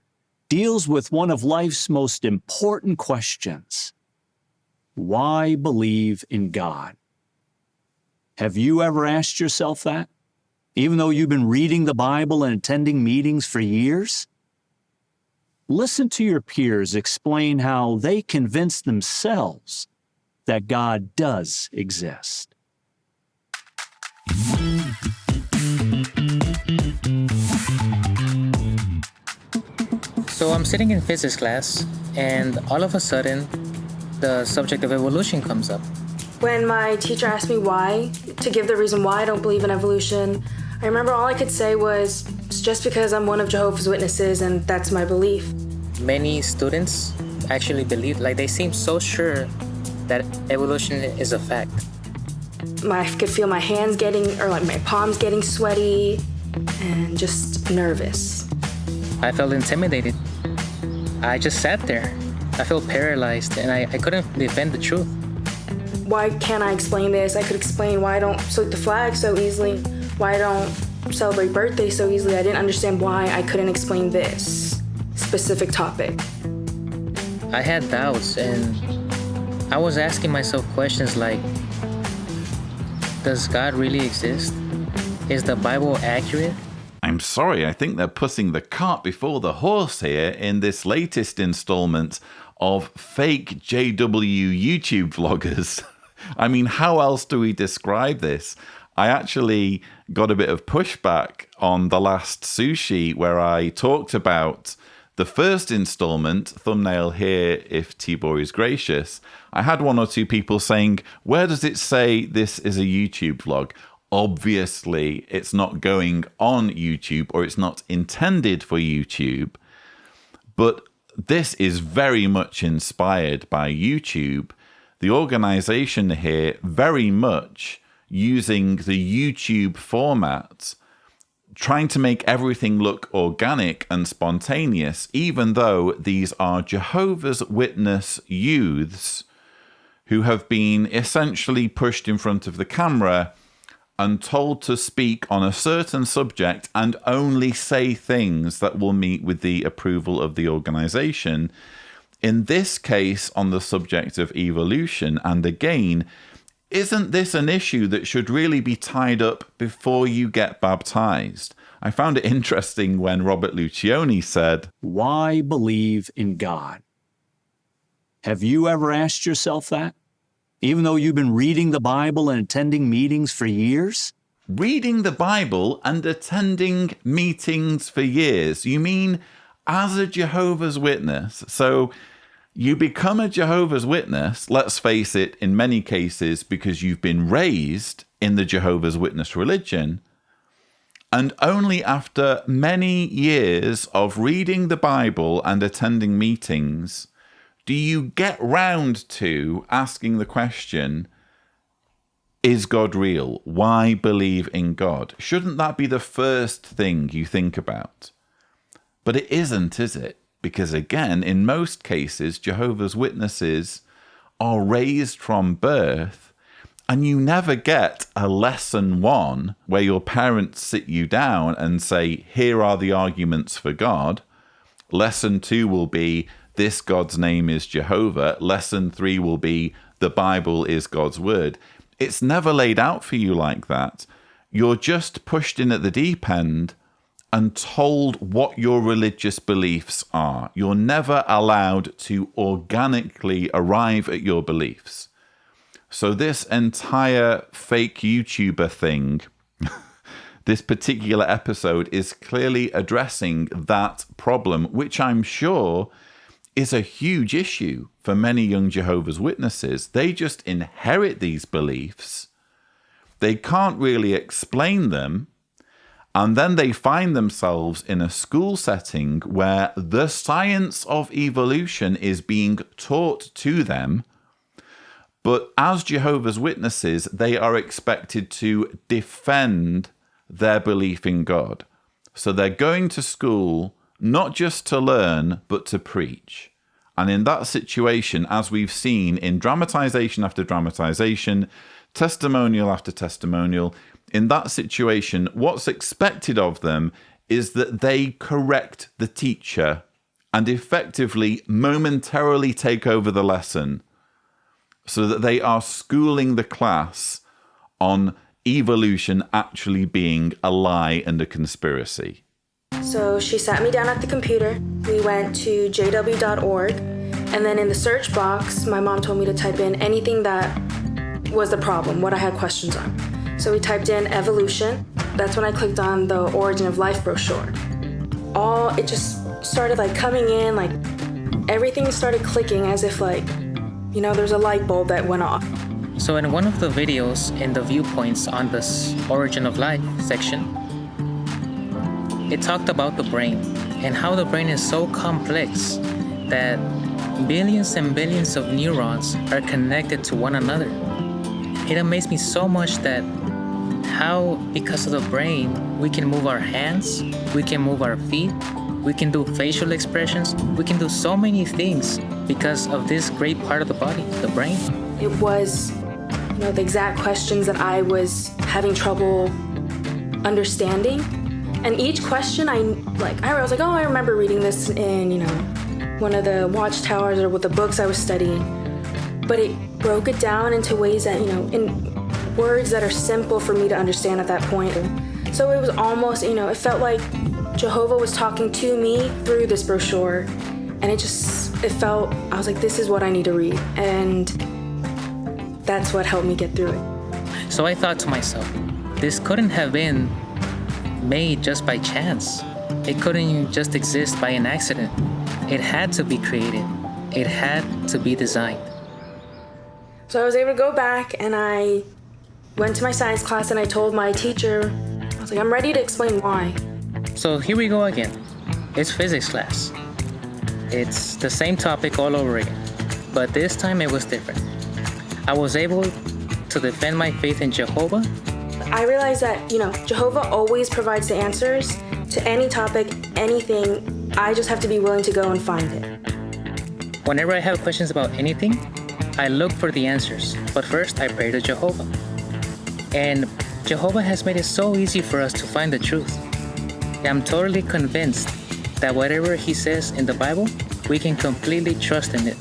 deals with one of life's most important questions. Why believe in God? Have you ever asked yourself that, even though you've been reading the Bible and attending meetings for years? Listen to your peers explain how they convince themselves that God does exist. So I'm sitting in physics class, and all of a sudden, the subject of evolution comes up. When my teacher asked me why, to give the reason why I don't believe in evolution, I remember all I could say was, it's just because I'm one of Jehovah's Witnesses and that's my belief. Many students actually believe, like they seem so sure that evolution is a fact. I could feel my hands getting, or like my palms getting sweaty and just nervous. I felt intimidated. I just sat there. I felt paralyzed and I couldn't defend the truth. Why can't I explain this? I could explain why I don't salute the flag so easily, why I don't celebrate birthdays so easily. I didn't understand why I couldn't explain this specific topic. I had doubts and I was asking myself questions like, does God really exist? Is the Bible accurate? I'm sorry, I think they're putting the cart before the horse here in this latest installment of fake JW YouTube vloggers. I mean, how else do we describe this? I actually got a bit of pushback on the last sushi where I talked about the first installment, thumbnail here if Tibor is gracious. I had 1 or 2 people saying, where does it say this is a YouTube vlog? Obviously, it's not going on YouTube or it's not intended for YouTube. But this is very much inspired by YouTube. The organization here very much using the YouTube format, trying to make everything look organic and spontaneous, even though these are Jehovah's Witness youths who have been essentially pushed in front of the camera and told to speak on a certain subject and only say things that will meet with the approval of the organization. In this case, on the subject of evolution, and again, isn't this an issue that should really be tied up before you get baptized? I found it interesting when Robert Luccioni said, why believe in God? Have you ever asked yourself that? Even though you've been reading the Bible and attending meetings for years? Reading the Bible and attending meetings for years? You mean as a Jehovah's Witness? So you become a Jehovah's Witness, let's face it, in many cases because you've been raised in the Jehovah's Witness religion, and only after many years of reading the Bible and attending meetings do you get round to asking the question, is God real? Why believe in God? Shouldn't that be the first thing you think about? But it isn't, is it? Because again, in most cases, Jehovah's Witnesses are raised from birth And you never get a lesson 1 where your parents sit you down and say, here are the arguments for God. Lesson 2 will be, this God's name is Jehovah. Lesson 3 will be, the Bible is God's word. It's never laid out for you like that. You're just pushed in at the deep end and told what your religious beliefs are. You're never allowed to organically arrive at your beliefs. So this entire fake YouTuber thing, this particular episode is clearly addressing that problem, which I'm sure is a huge issue for many young Jehovah's Witnesses. They just inherit these beliefs. They can't really explain them. And then they find themselves in a school setting where the science of evolution is being taught to them. But as Jehovah's Witnesses, they are expected to defend their belief in God. So they're going to school not just to learn, but to preach. And in that situation, as we've seen in dramatization after dramatization, testimonial after testimonial, in that situation, what's expected of them is that they correct the teacher and effectively momentarily take over the lesson, so that they are schooling the class on evolution actually being a lie and a conspiracy. So she sat me down at the computer. We went to jw.org, and then in the search box, my mom told me to type in anything that was the problem, what I had questions on. So we typed in evolution. That's when I clicked on the Origin of Life brochure. It just started like coming in, like everything started clicking as if like, there's a light bulb that went off. So in one of the videos in the viewpoints on this Origin of Life section, it talked about the brain and how the brain is so complex that billions and billions of neurons are connected to one another. It amazed me so much that how, because of the brain, we can move our hands, we can move our feet, we can do facial expressions, we can do so many things because of this great part of the body, the brain. It was, the exact questions that I was having trouble understanding. And each question I was like, oh, I remember reading this in, one of the watchtowers or with the books I was studying. But it broke it down into ways that, in words that are simple for me to understand at that point. So it was almost, it felt like Jehovah was talking to me through this brochure. And I was like, this is what I need to read. And that's what helped me get through it. So I thought to myself, this couldn't have been made just by chance. It couldn't just exist by an accident. It had to be created. It had to be designed. So I was able to go back and I went to my science class and I told my teacher, I was like, I'm ready to explain why. So here we go again. It's physics class. It's the same topic all over again, but this time it was different. I was able to defend my faith in Jehovah. I realized that, Jehovah always provides the answers to any topic, anything. I just have to be willing to go and find it. Whenever I have questions about anything, I look for the answers, but first I pray to Jehovah. And Jehovah has made it so easy for us to find the truth. I'm totally convinced that whatever he says in the Bible, we can completely trust in it.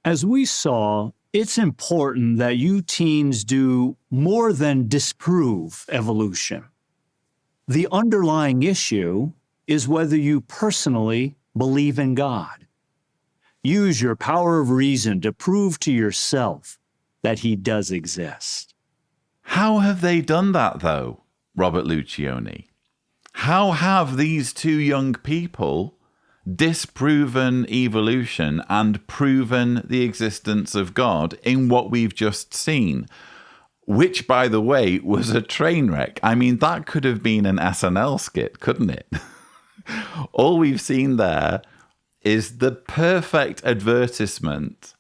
As we saw, it's important that you teens do more than disprove evolution. The underlying issue is whether you personally believe in God. Use your power of reason to prove to yourself that he does exist. How have they done that, though, Robert Luccioni? How have these two young people disproven evolution and proven the existence of God in what we've just seen? Which, by the way, was a train wreck. I mean, that could have been an SNL skit, couldn't it? All we've seen there is the perfect advertisement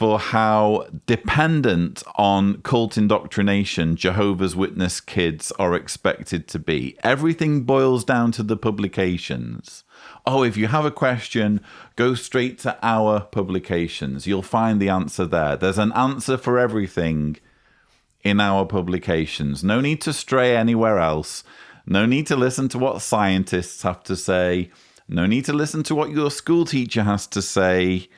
for how dependent on cult indoctrination Jehovah's Witness kids are expected to be. Everything boils down to the publications. Oh, if you have a question, go straight to our publications. You'll find the answer there. There's an answer for everything in our publications. No need to stray anywhere else. No need to listen to what scientists have to say. No need to listen to what your school teacher has to say.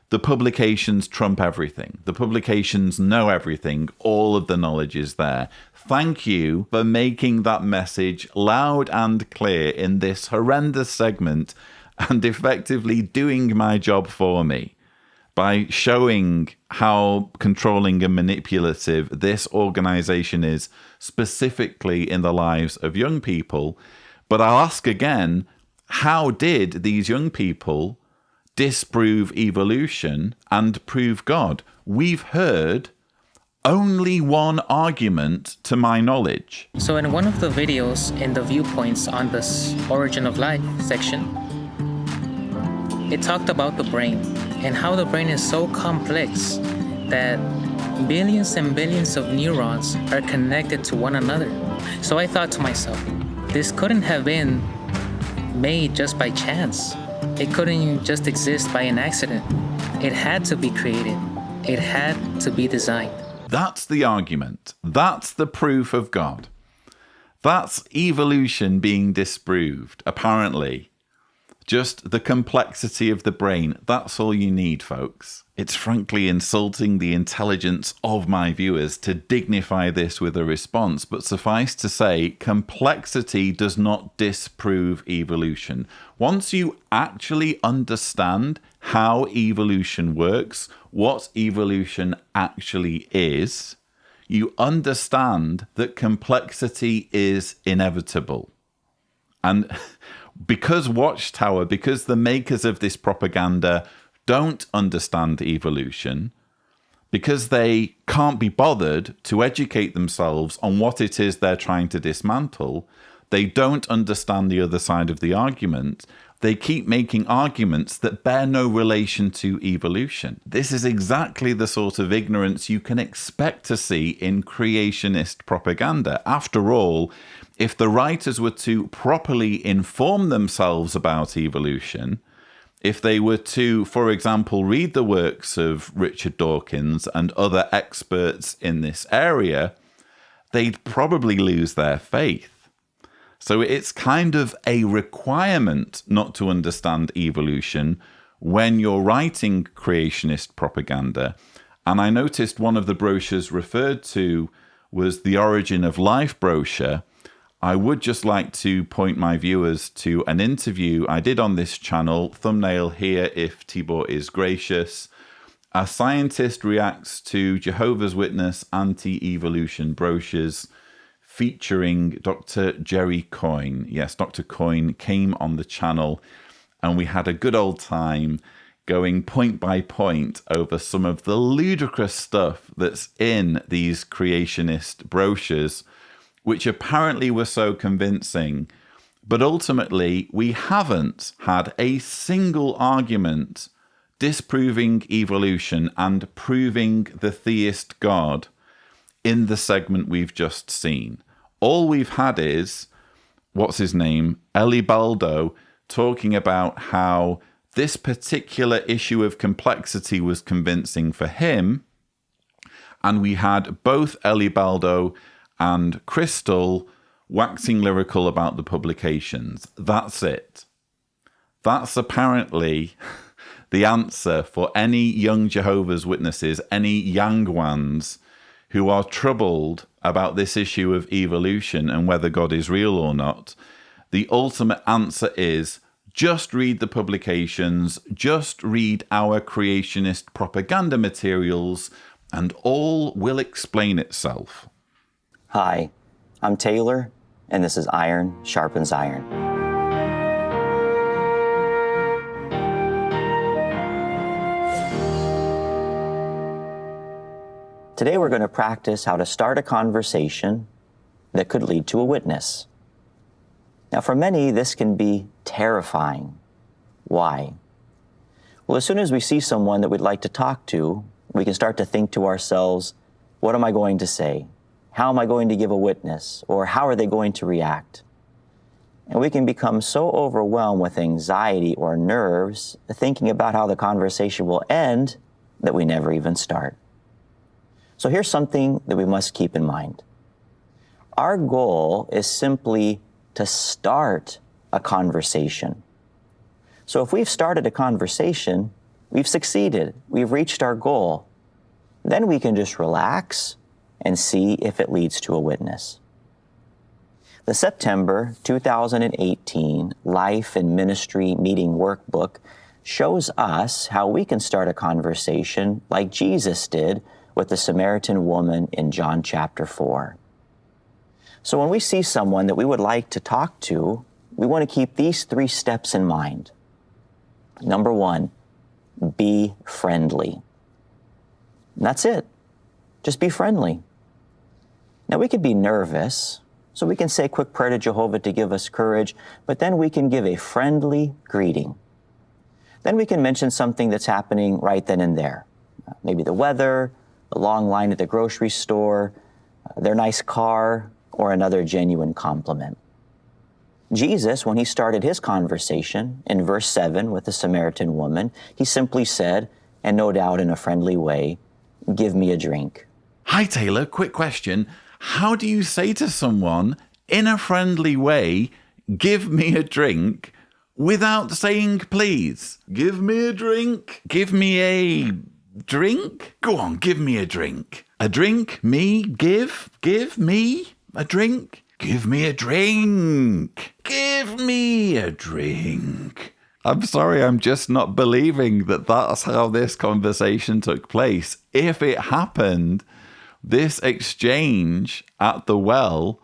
The publications trump everything. The publications know everything. All of the knowledge is there. Thank you for making that message loud and clear in this horrendous segment and effectively doing my job for me by showing how controlling and manipulative this organization is, specifically in the lives of young people. But I'll ask again, how did these young people disprove evolution and prove God? We've heard only one argument to my knowledge. So in one of the videos in the viewpoints on this Origin of Life section, it talked about the brain and how the brain is so complex that billions and billions of neurons are connected to one another. So I thought to myself, this couldn't have been made just by chance. It couldn't just exist by an accident. It had to be created. It had to be designed. That's the argument. That's the proof of God. That's evolution being disproved, apparently. Just the complexity of the brain. That's all you need, folks. It's frankly insulting the intelligence of my viewers to dignify this with a response, but suffice to say, complexity does not disprove evolution. Once you actually understand how evolution works, what evolution actually is, you understand that complexity is inevitable. And because Watchtower, because the makers of this propaganda don't understand evolution, because they can't be bothered to educate themselves on what it is they're trying to dismantle, they don't understand the other side of the argument. They keep making arguments that bear no relation to evolution. This is exactly the sort of ignorance you can expect to see in creationist propaganda. After all, if the writers were to properly inform themselves about evolution, if they were to, for example, read the works of Richard Dawkins and other experts in this area, they'd probably lose their faith. So it's kind of a requirement not to understand evolution when you're writing creationist propaganda. And I noticed one of the brochures referred to was the Origin of Life brochure. I would just like to point my viewers to an interview I did on this channel, thumbnail here if Tibor is gracious. A scientist reacts to Jehovah's Witness anti-evolution brochures featuring Dr. Jerry Coyne. Yes, Dr. Coyne came on the channel and we had a good old time going point by point over some of the ludicrous stuff that's in these creationist brochures, which apparently were so convincing. But ultimately, we haven't had a single argument disproving evolution and proving the theist God in the segment we've just seen. All we've had is, what's his name, Elibaldo, talking about how this particular issue of complexity was convincing for him. And we had both Elibaldo and Crystal waxing lyrical about the publications. That's it. That's apparently the answer for any young Jehovah's Witnesses, any young ones who are troubled about this issue of evolution and whether God is real or not. The ultimate answer is just read the publications, just read our creationist propaganda materials, and all will explain itself. Hi, I'm Taylor, and this is Iron Sharpens Iron. Today we're going to practice how to start a conversation that could lead to a witness. Now for many, this can be terrifying. Why? Well, as soon as we see someone that we'd like to talk to, we can start to think to ourselves, what am I going to say? How am I going to give a witness? Or how are they going to react? And we can become so overwhelmed with anxiety or nerves, thinking about how the conversation will end, that we never even start. So here's something that we must keep in mind. Our goal is simply to start a conversation. So if we've started a conversation, we've succeeded, we've reached our goal. Then we can just relax and see if it leads to a witness. The September 2018 Life and Ministry Meeting Workbook shows us how we can start a conversation like Jesus did with the Samaritan woman in John chapter 4. So when we see someone that we would like to talk to, we want to keep these 3 steps in mind. Number 1, be friendly. And that's it. Just be friendly. Now we could be nervous, so we can say a quick prayer to Jehovah to give us courage, but then we can give a friendly greeting. Then we can mention something that's happening right then and there. Maybe the weather, the long line at the grocery store, their nice car, or another genuine compliment. Jesus, when he started his conversation in verse 7 with the Samaritan woman, he simply said, and no doubt in a friendly way, "Give me a drink." Hi, Taylor. Quick question. How do you say to someone in a friendly way, "Give me a drink," without saying please? Give me a drink. Give me a drink. Go on, give me a drink. A drink? Me? Give me a drink. Give me a drink. Give me a drink. I'm sorry, I'm just not believing that that's how this conversation took place. If it happened, this exchange at the well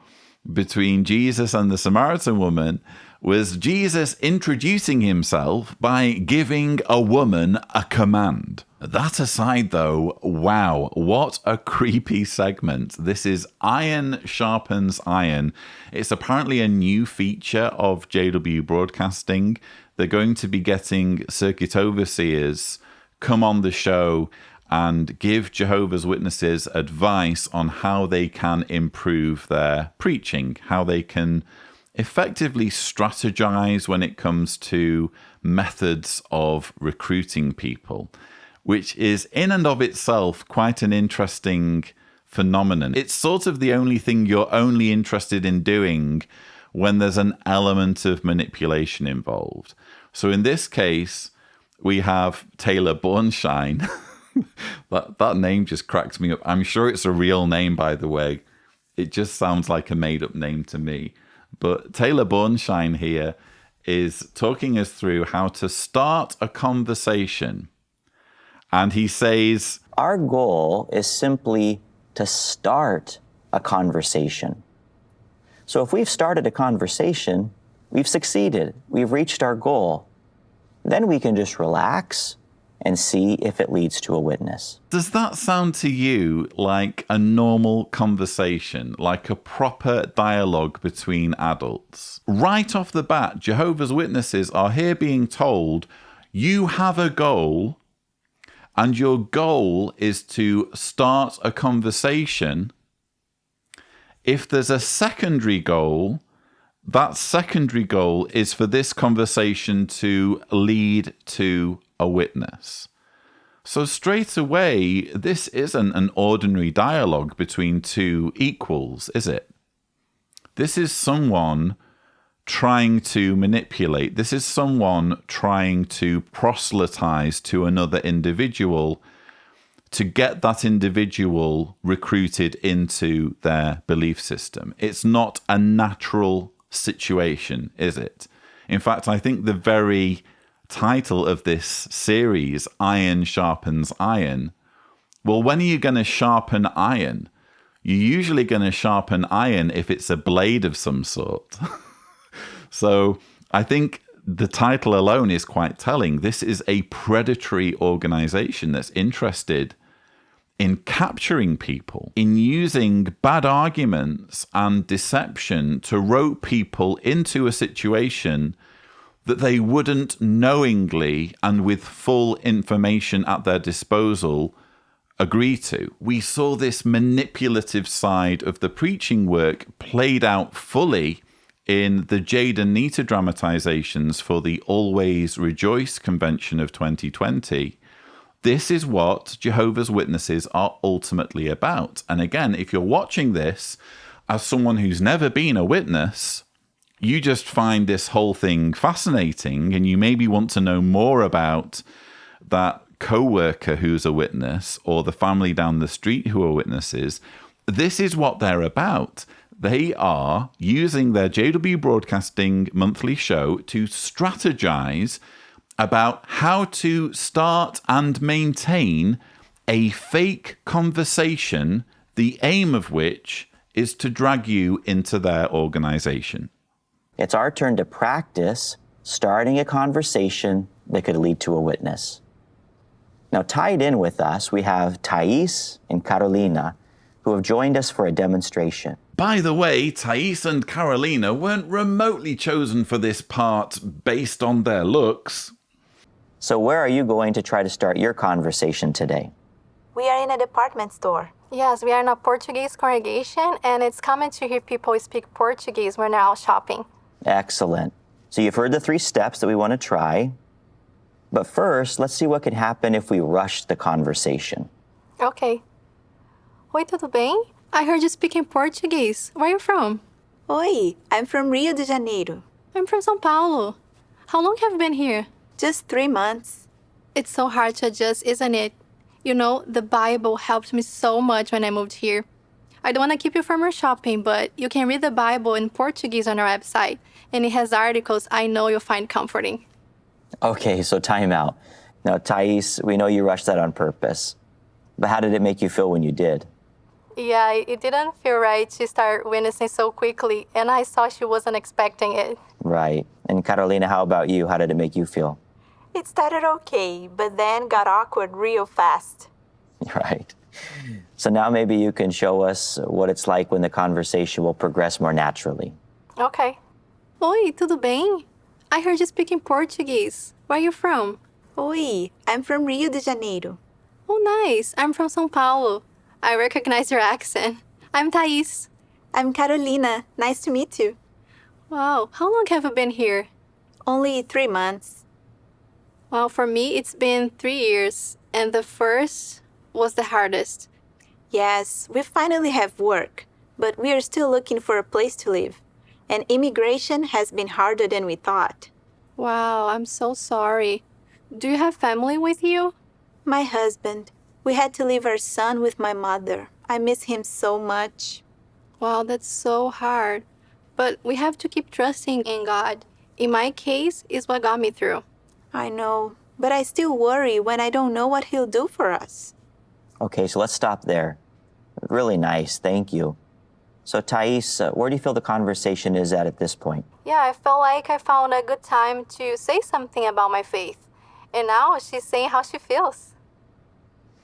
between Jesus and the Samaritan woman was Jesus introducing himself by giving a woman a command. That aside, though, wow, what a creepy segment. This is Iron Sharpens Iron. It's apparently a new feature of JW Broadcasting. They're going to be getting circuit overseers come on the show and give Jehovah's Witnesses advice on how they can improve their preaching, how they can effectively strategize when it comes to methods of recruiting people, which is in and of itself quite an interesting phenomenon. It's sort of the only thing you're only interested in doing when there's an element of manipulation involved. So in this case, we have Taylor Bornschein. That name just cracks me up. I'm sure it's a real name, by the way. It just sounds like a made-up name to me. But Taylor Bornschein here is talking us through how to start a conversation. And he says, our goal is simply to start a conversation. So if we've started a conversation, we've succeeded, we've reached our goal. Then we can just relax and see if it leads to a witness. Does that sound to you like a normal conversation, like a proper dialogue between adults? Right off the bat, Jehovah's Witnesses are here being told, you have a goal, and your goal is to start a conversation. If there's a secondary goal, that secondary goal is for this conversation to lead to a witness. So straight away, this isn't an ordinary dialogue between two equals, is it? This is someone trying to manipulate. This is someone trying to proselytize to another individual to get that individual recruited into their belief system. It's not a natural situation, is it? In fact, I think the very title of this series, Iron Sharpens Iron, well, when are you going to sharpen iron? You're usually going to sharpen iron if it's a blade of some sort. So I think the title alone is quite telling. This is a predatory organization that's interested in capturing people, in using bad arguments and deception to rope people into a situation that they wouldn't knowingly and with full information at their disposal agree to. We saw this manipulative side of the preaching work played out fully in the Jade and Nita dramatizations for the Always Rejoice convention of 2020. This is what Jehovah's Witnesses are ultimately about. And again, if you're watching this as someone who's never been a witness, you just find this whole thing fascinating and you maybe want to know more about that co-worker who's a witness or the family down the street who are witnesses. This is what they're about. They are using their JW Broadcasting monthly show to strategize about how to start and maintain a fake conversation, the aim of which is to drag you into their organization. It's our turn to practice starting a conversation that could lead to a witness. Now, tied in with us, we have Thais and Carolina, who have joined us for a demonstration. By the way, Thais and Carolina weren't remotely chosen for this part based on their looks. So where are you going to try to start your conversation today? We are in a department store. Yes, we are in a Portuguese congregation, and it's common to hear people speak Portuguese when they're out shopping. Excellent. So you've heard the 3 steps that we want to try. But first, let's see what could happen if we rush the conversation. Okay. Oi, tudo bem? I heard you speaking Portuguese. Where are you from? Oi, I'm from Rio de Janeiro. I'm from São Paulo. How long have you been here? Just 3 months. It's so hard to adjust, isn't it? You know, the Bible helped me so much when I moved here. I don't want to keep you from your shopping, but you can read the Bible in Portuguese on our website, and it has articles I know you'll find comforting. Okay, so time out. Now, Thais, we know you rushed that on purpose, but how did it make you feel when you did? Yeah, it didn't feel right to start witnessing so quickly, and I saw she wasn't expecting it. Right. And Carolina, how about you? How did it make you feel? It started okay, but then got awkward real fast. Right. So now maybe you can show us what it's like when the conversation will progress more naturally. Okay. Oi, tudo bem? I heard you speaking Portuguese. Where are you from? Oi, I'm from Rio de Janeiro. Oh, nice. I'm from São Paulo. I recognize your accent. I'm Thais. I'm Carolina. Nice to meet you. Wow, how long have you been here? Only 3 months. Well, for me, it's been 3 years, and the first was the hardest. Yes, we finally have work, but we are still looking for a place to live. And immigration has been harder than we thought. Wow, I'm so sorry. Do you have family with you? My husband. We had to leave our son with my mother. I miss him so much. Wow, that's so hard. But we have to keep trusting in God. In my case, it's what got me through. I know, but I still worry when I don't know what he'll do for us. Okay, so let's stop there. Really nice, thank you. So Thais, where do you feel the conversation is at this point? Yeah, I felt like I found a good time to say something about my faith. And now she's saying how she feels.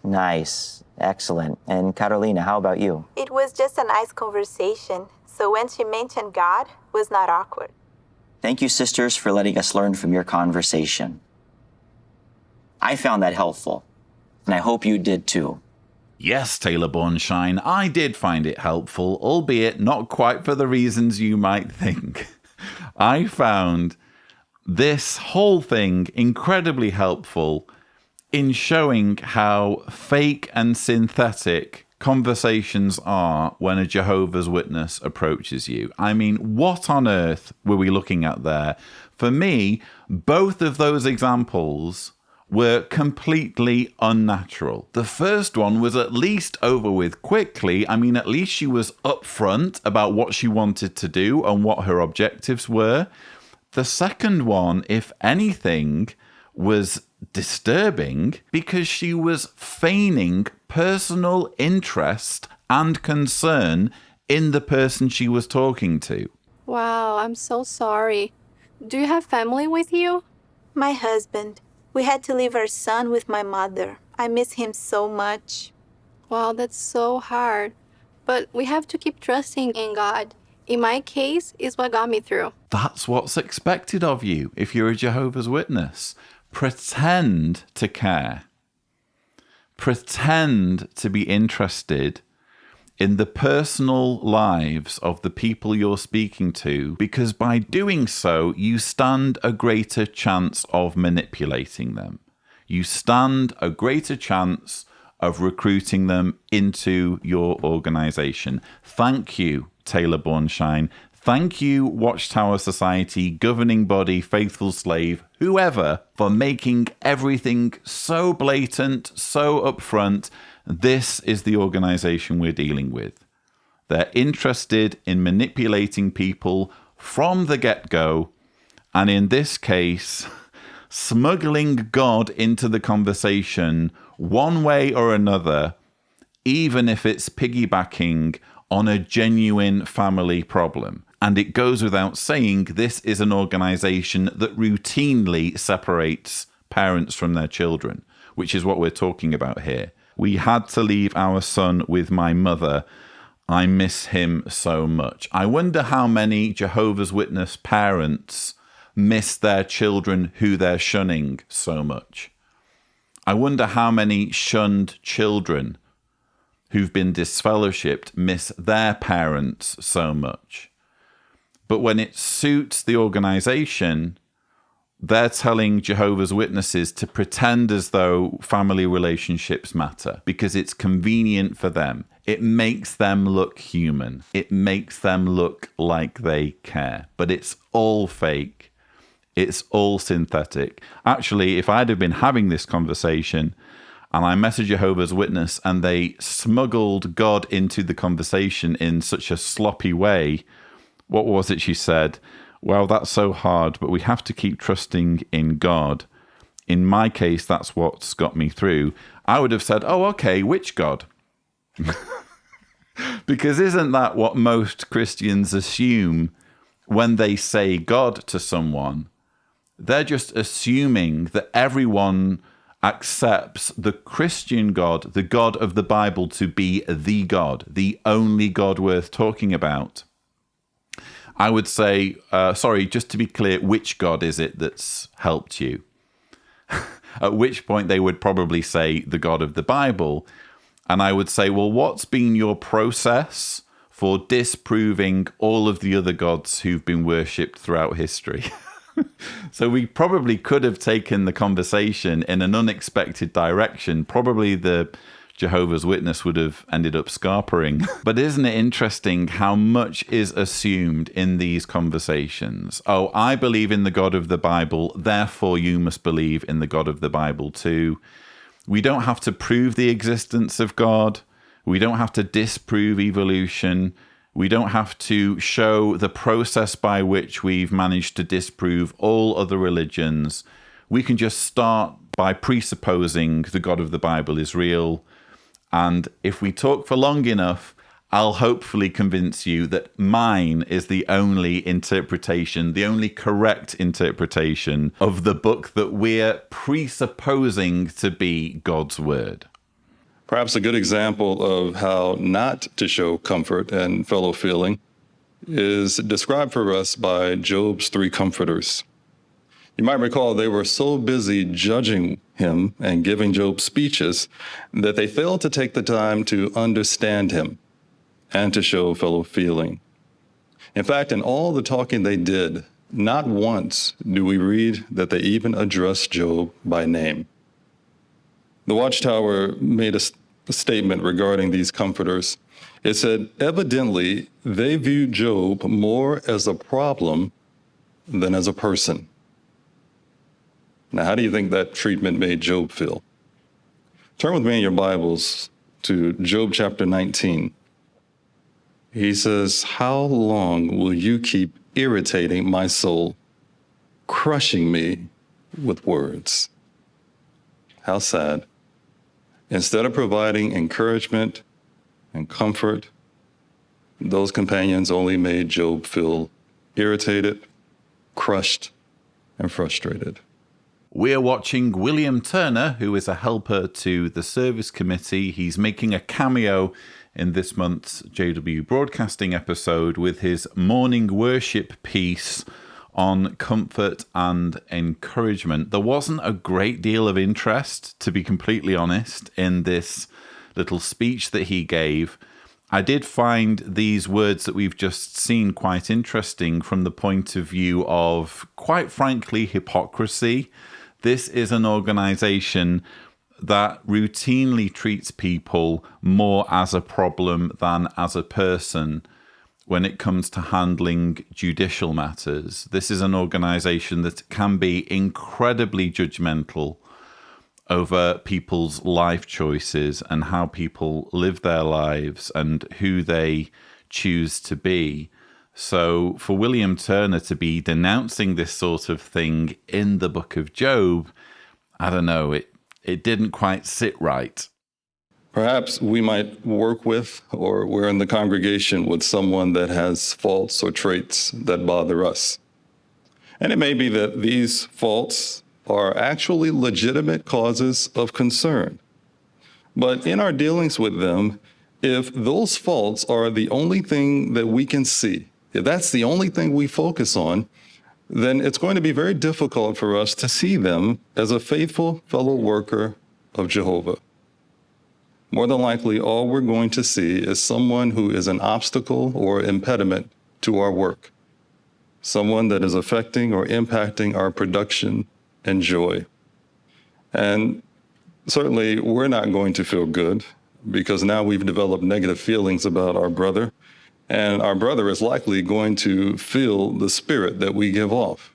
Nice, excellent. And Carolina, how about you? It was just a nice conversation, so when she mentioned God, it was not awkward. Thank you, sisters, for letting us learn from your conversation. I found that helpful, and I hope you did too. Yes, Taylor Bornshine, I did find it helpful, albeit not quite for the reasons you might think. I found this whole thing incredibly helpful in showing how fake and synthetic conversations are when a Jehovah's Witness approaches you. I mean, what on earth were we looking at there? For me, both of those examples were completely unnatural. The first one was at least over with quickly. I mean, at least she was upfront about what she wanted to do and what her objectives were. The second one, if anything, was disturbing because she was feigning personal interest and concern in the person she was talking to. Wow, I'm so sorry. Do you have family with you? My husband. We had to leave our son with my mother. I miss him so much. Wow, that's so hard. But we have to keep trusting in God. In my case, it's what got me through. That's what's expected of you if you're a Jehovah's Witness. Pretend to care. pretend to be interested in the personal lives of the people you're speaking to, because by doing so, you stand a greater chance of manipulating them. You stand a greater chance of recruiting them into your organization. Thank you, Taylor Bornshine. Thank you, Watchtower Society, governing body, faithful slave, whoever, for making everything so blatant, so upfront. This is the organization we're dealing with. They're interested in manipulating people from the get-go, and in this case, smuggling God into the conversation one way or another, even if it's piggybacking on a genuine family problem. And it goes without saying, this is an organization that routinely separates parents from their children, which is what we're talking about here. We had to leave our son with my mother. I miss him so much. I wonder how many Jehovah's Witness parents miss their children who they're shunning so much. I wonder how many shunned children who've been disfellowshipped miss their parents so much. But when it suits the organization, they're telling Jehovah's Witnesses to pretend as though family relationships matter because it's convenient for them. It makes them look human. It makes them look like they care. But it's all fake. It's all synthetic. Actually, if I'd have been having this conversation and I met a Jehovah's Witness and they smuggled God into the conversation in such a sloppy way, what was it she said? Well, that's so hard, but we have to keep trusting in God. In my case, that's what's got me through. I would have said, oh, okay, which God? Because isn't that what most Christians assume when they say God to someone? They're just assuming that everyone accepts the Christian God, the God of the Bible, to be the God, the only God worth talking about. I would say, sorry, just to be clear, which God is it that's helped you? At which point they would probably say the God of the Bible. And I would say, well, what's been your process for disproving all of the other gods who've been worshipped throughout history? So we probably could have taken the conversation in an unexpected direction. Probably the Jehovah's Witness would have ended up scarpering. But isn't it interesting how much is assumed in these conversations? Oh, I believe in the God of the Bible, therefore you must believe in the God of the Bible too. We don't have to prove the existence of God. We don't have to disprove evolution. We don't have to show the process by which we've managed to disprove all other religions. We can just start by presupposing the God of the Bible is real. And if we talk for long enough, I'll hopefully convince you that mine is the only interpretation, the only correct interpretation of the book that we're presupposing to be God's word. Perhaps a good example of how not to show comfort and fellow feeling is described for us by Job's three comforters. You might recall they were so busy judging him and giving Job speeches that they failed to take the time to understand him and to show fellow feeling. In fact, in all the talking they did, not once do we read that they even addressed Job by name. The Watchtower made a statement regarding these comforters. It said, evidently, they viewed Job more as a problem than as a person. Now, how do you think that treatment made Job feel? Turn with me in your Bibles to Job chapter 19. He says, how long will you keep irritating my soul, crushing me with words? How sad. Instead of providing encouragement and comfort, those companions only made Job feel irritated, crushed, and frustrated. We're watching William Turner, who is a helper to the service committee. He's making a cameo in this month's JW Broadcasting episode with his morning worship piece on comfort and encouragement. There wasn't a great deal of interest, to be completely honest, in this little speech that he gave. I did find these words that we've just seen quite interesting from the point of view of, quite frankly, hypocrisy. This is an organization that routinely treats people more as a problem than as a person when it comes to handling judicial matters. This is an organization that can be incredibly judgmental over people's life choices and how people live their lives and who they choose to be. So for William Turner to be denouncing this sort of thing in the book of Job, I don't know, it didn't quite sit right. Perhaps we might work with, or we're in the congregation with someone that has faults or traits that bother us. And it may be that these faults are actually legitimate causes of concern. But in our dealings with them, if those faults are the only thing that we can see, if that's the only thing we focus on, then it's going to be very difficult for us to see them as a faithful fellow worker of Jehovah. More than likely, all we're going to see is someone who is an obstacle or impediment to our work, someone that is affecting or impacting our production and joy. And certainly, we're not going to feel good because now we've developed negative feelings about our brother, and our brother is likely going to feel the spirit that we give off.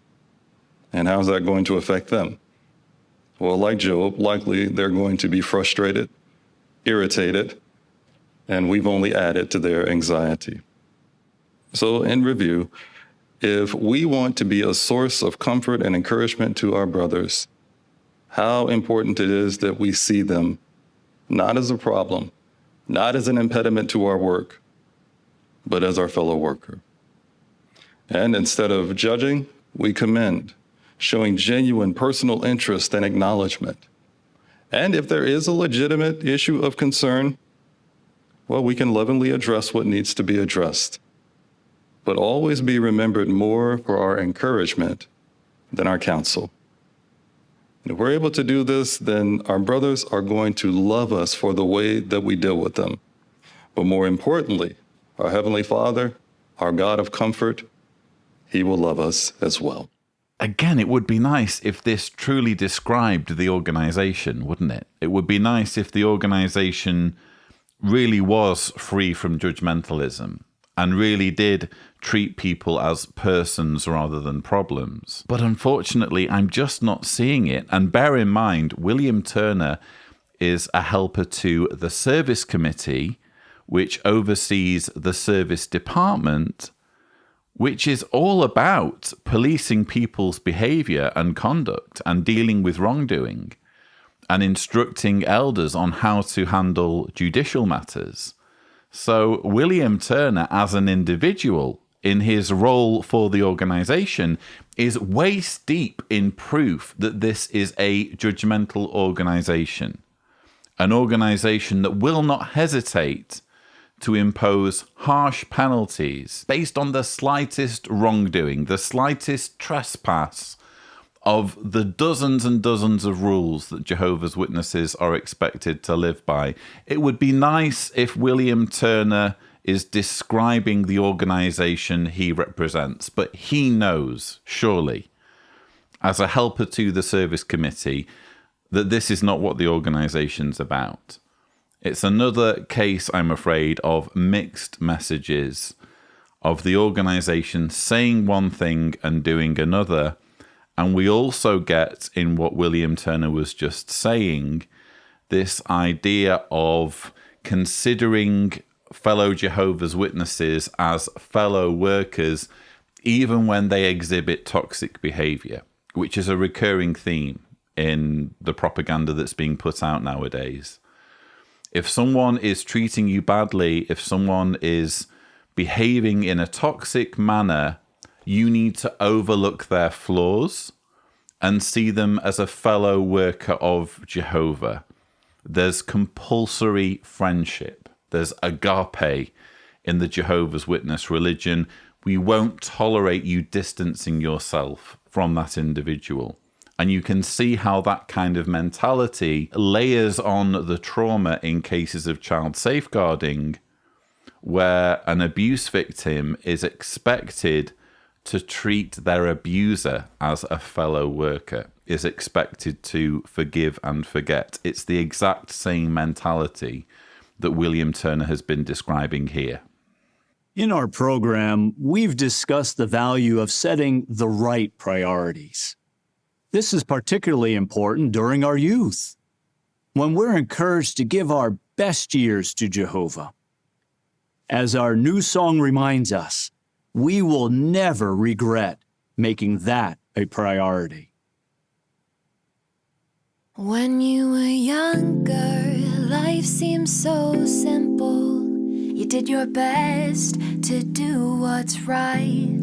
And how's that going to affect them? Well, like Job, likely they're going to be frustrated, irritated, and we've only added to their anxiety. So in review, if we want to be a source of comfort and encouragement to our brothers, how important it is that we see them not as a problem, not as an impediment to our work, but as our fellow worker. And instead of judging, we commend, showing genuine personal interest and acknowledgement. And if there is a legitimate issue of concern, well, we can lovingly address what needs to be addressed, but always be remembered more for our encouragement than our counsel. And if we're able to do this, then our brothers are going to love us for the way that we deal with them. But more importantly, our Heavenly Father, our God of comfort, He will love us as well. Again, it would be nice if this truly described the organization, wouldn't it? It would be nice if the organization really was free from judgmentalism and really did treat people as persons rather than problems. But unfortunately, I'm just not seeing it. And bear in mind, William Turner is a helper to the service committee, which oversees the service department, which is all about policing people's behavior and conduct and dealing with wrongdoing and instructing elders on how to handle judicial matters. So William Turner, as an individual in his role for the organization, is waist deep in proof that this is a judgmental organization, an organization that will not hesitate to impose harsh penalties based on the slightest wrongdoing, the slightest trespass of the dozens and dozens of rules that Jehovah's Witnesses are expected to live by. It would be nice if William Turner is describing the organization he represents, but he knows, surely, as a helper to the service committee, that this is not what the organization's about. It's another case, I'm afraid, of mixed messages, of the organization saying one thing and doing another. And we also get, in what William Turner was just saying, this idea of considering fellow Jehovah's Witnesses as fellow workers, even when they exhibit toxic behavior, which is a recurring theme in the propaganda that's being put out nowadays. If someone is treating you badly, if someone is behaving in a toxic manner, you need to overlook their flaws and see them as a fellow worker of Jehovah. There's compulsory friendship. There's agape in the Jehovah's Witness religion, we won't tolerate you distancing yourself from that individual. And you can see how that kind of mentality layers on the trauma in cases of child safeguarding, where an abuse victim is expected to treat their abuser as a fellow worker, is expected to forgive and forget. It's the exact same mentality that William Turner has been describing here. In our program, we've discussed the value of setting the right priorities. This is particularly important during our youth, when we're encouraged to give our best years to Jehovah. As our new song reminds us, we will never regret making that a priority. When you were younger, life seemed so simple. You did your best to do what's right,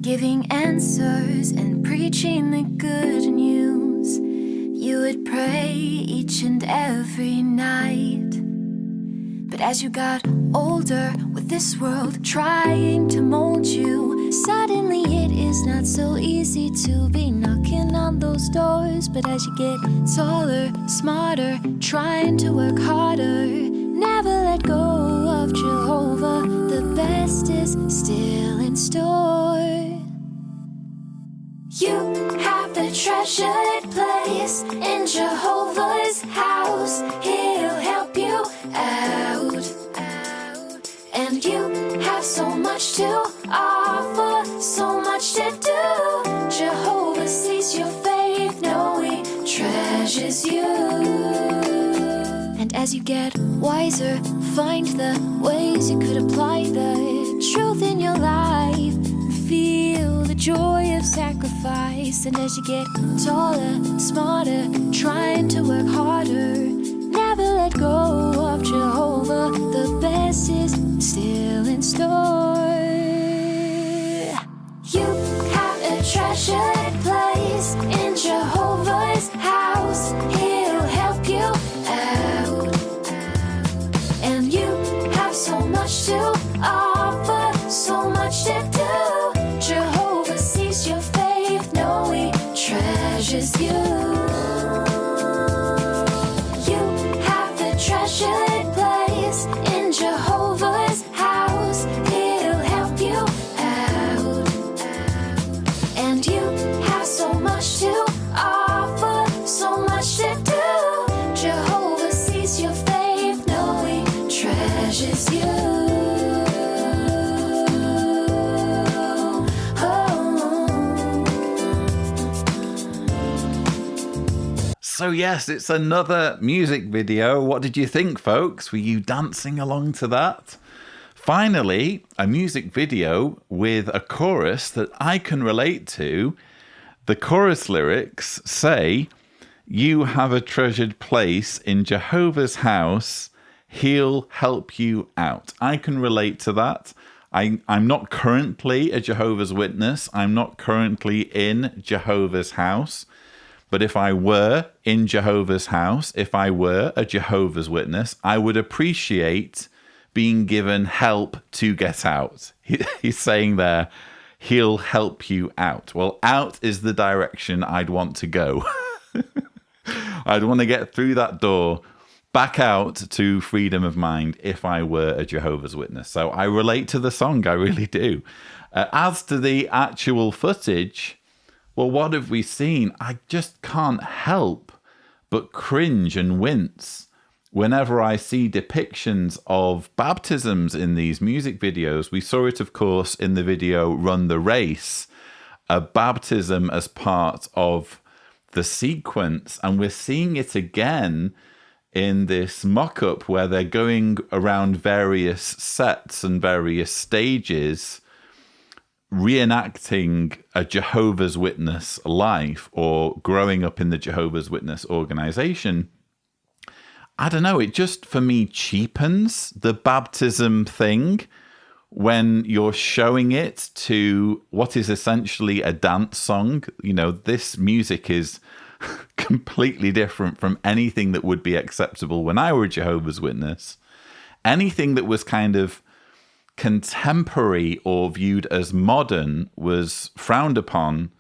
giving answers and preaching the good news. You would pray each and every night. But as you got older, with this world trying to mold you, suddenly it is not so easy to be knocking on those doors. But as you get taller, smarter, trying to work harder, never let go of Jehovah. The best is still in store. You have the treasured place in Jehovah's house. He'll help you out. And you have so much to offer, so much to do. Jehovah sees your faith, no, he treasures you. And as you get wiser, find the ways you could apply the truth in your life. Feel the joy of sacrifice. And as you get taller, smarter, trying to work harder, never let go of Jehovah. The best is still in store. You have a treasured place in Jehovah's house. He'll help you out. And you have so much to offer, so much to do. Jehovah sees your faith, no, he treasures you. You have the treasured place in Jehovah's house. He'll help you out. And you have so much to offer, so much to do. Jehovah sees your faith, no, he treasures you. So yes, it's another music video. What did you think, folks? Were you dancing along to that? Finally, a music video with a chorus that I can relate to. The chorus lyrics say, "You have a treasured place in Jehovah's house. He'll help you out." I can relate to that. I'm not currently a Jehovah's Witness. I'm not currently in Jehovah's house. But if I were in Jehovah's house, if I were a Jehovah's Witness, I would appreciate being given help to get out. He's saying there, he'll help you out. Well, out is the direction I'd want to go. I'd want to get through that door, back out to freedom of mind if I were a Jehovah's Witness. So I relate to the song, I really do. As to the actual footage, well, what have we seen? I just can't help but cringe and wince whenever I see depictions of baptisms in these music videos. We saw it, of course, in the video Run the Race, a baptism as part of the sequence. And we're seeing it again in this mock-up where they're going around various sets and various stages reenacting a Jehovah's Witness life or growing up in the Jehovah's Witness organization. I don't know, it just, for me, cheapens the baptism thing when you're showing it to what is essentially a dance song. You know, this music is completely different from anything that would be acceptable when I were a Jehovah's Witness. Anything that was kind of contemporary or viewed as modern was frowned upon,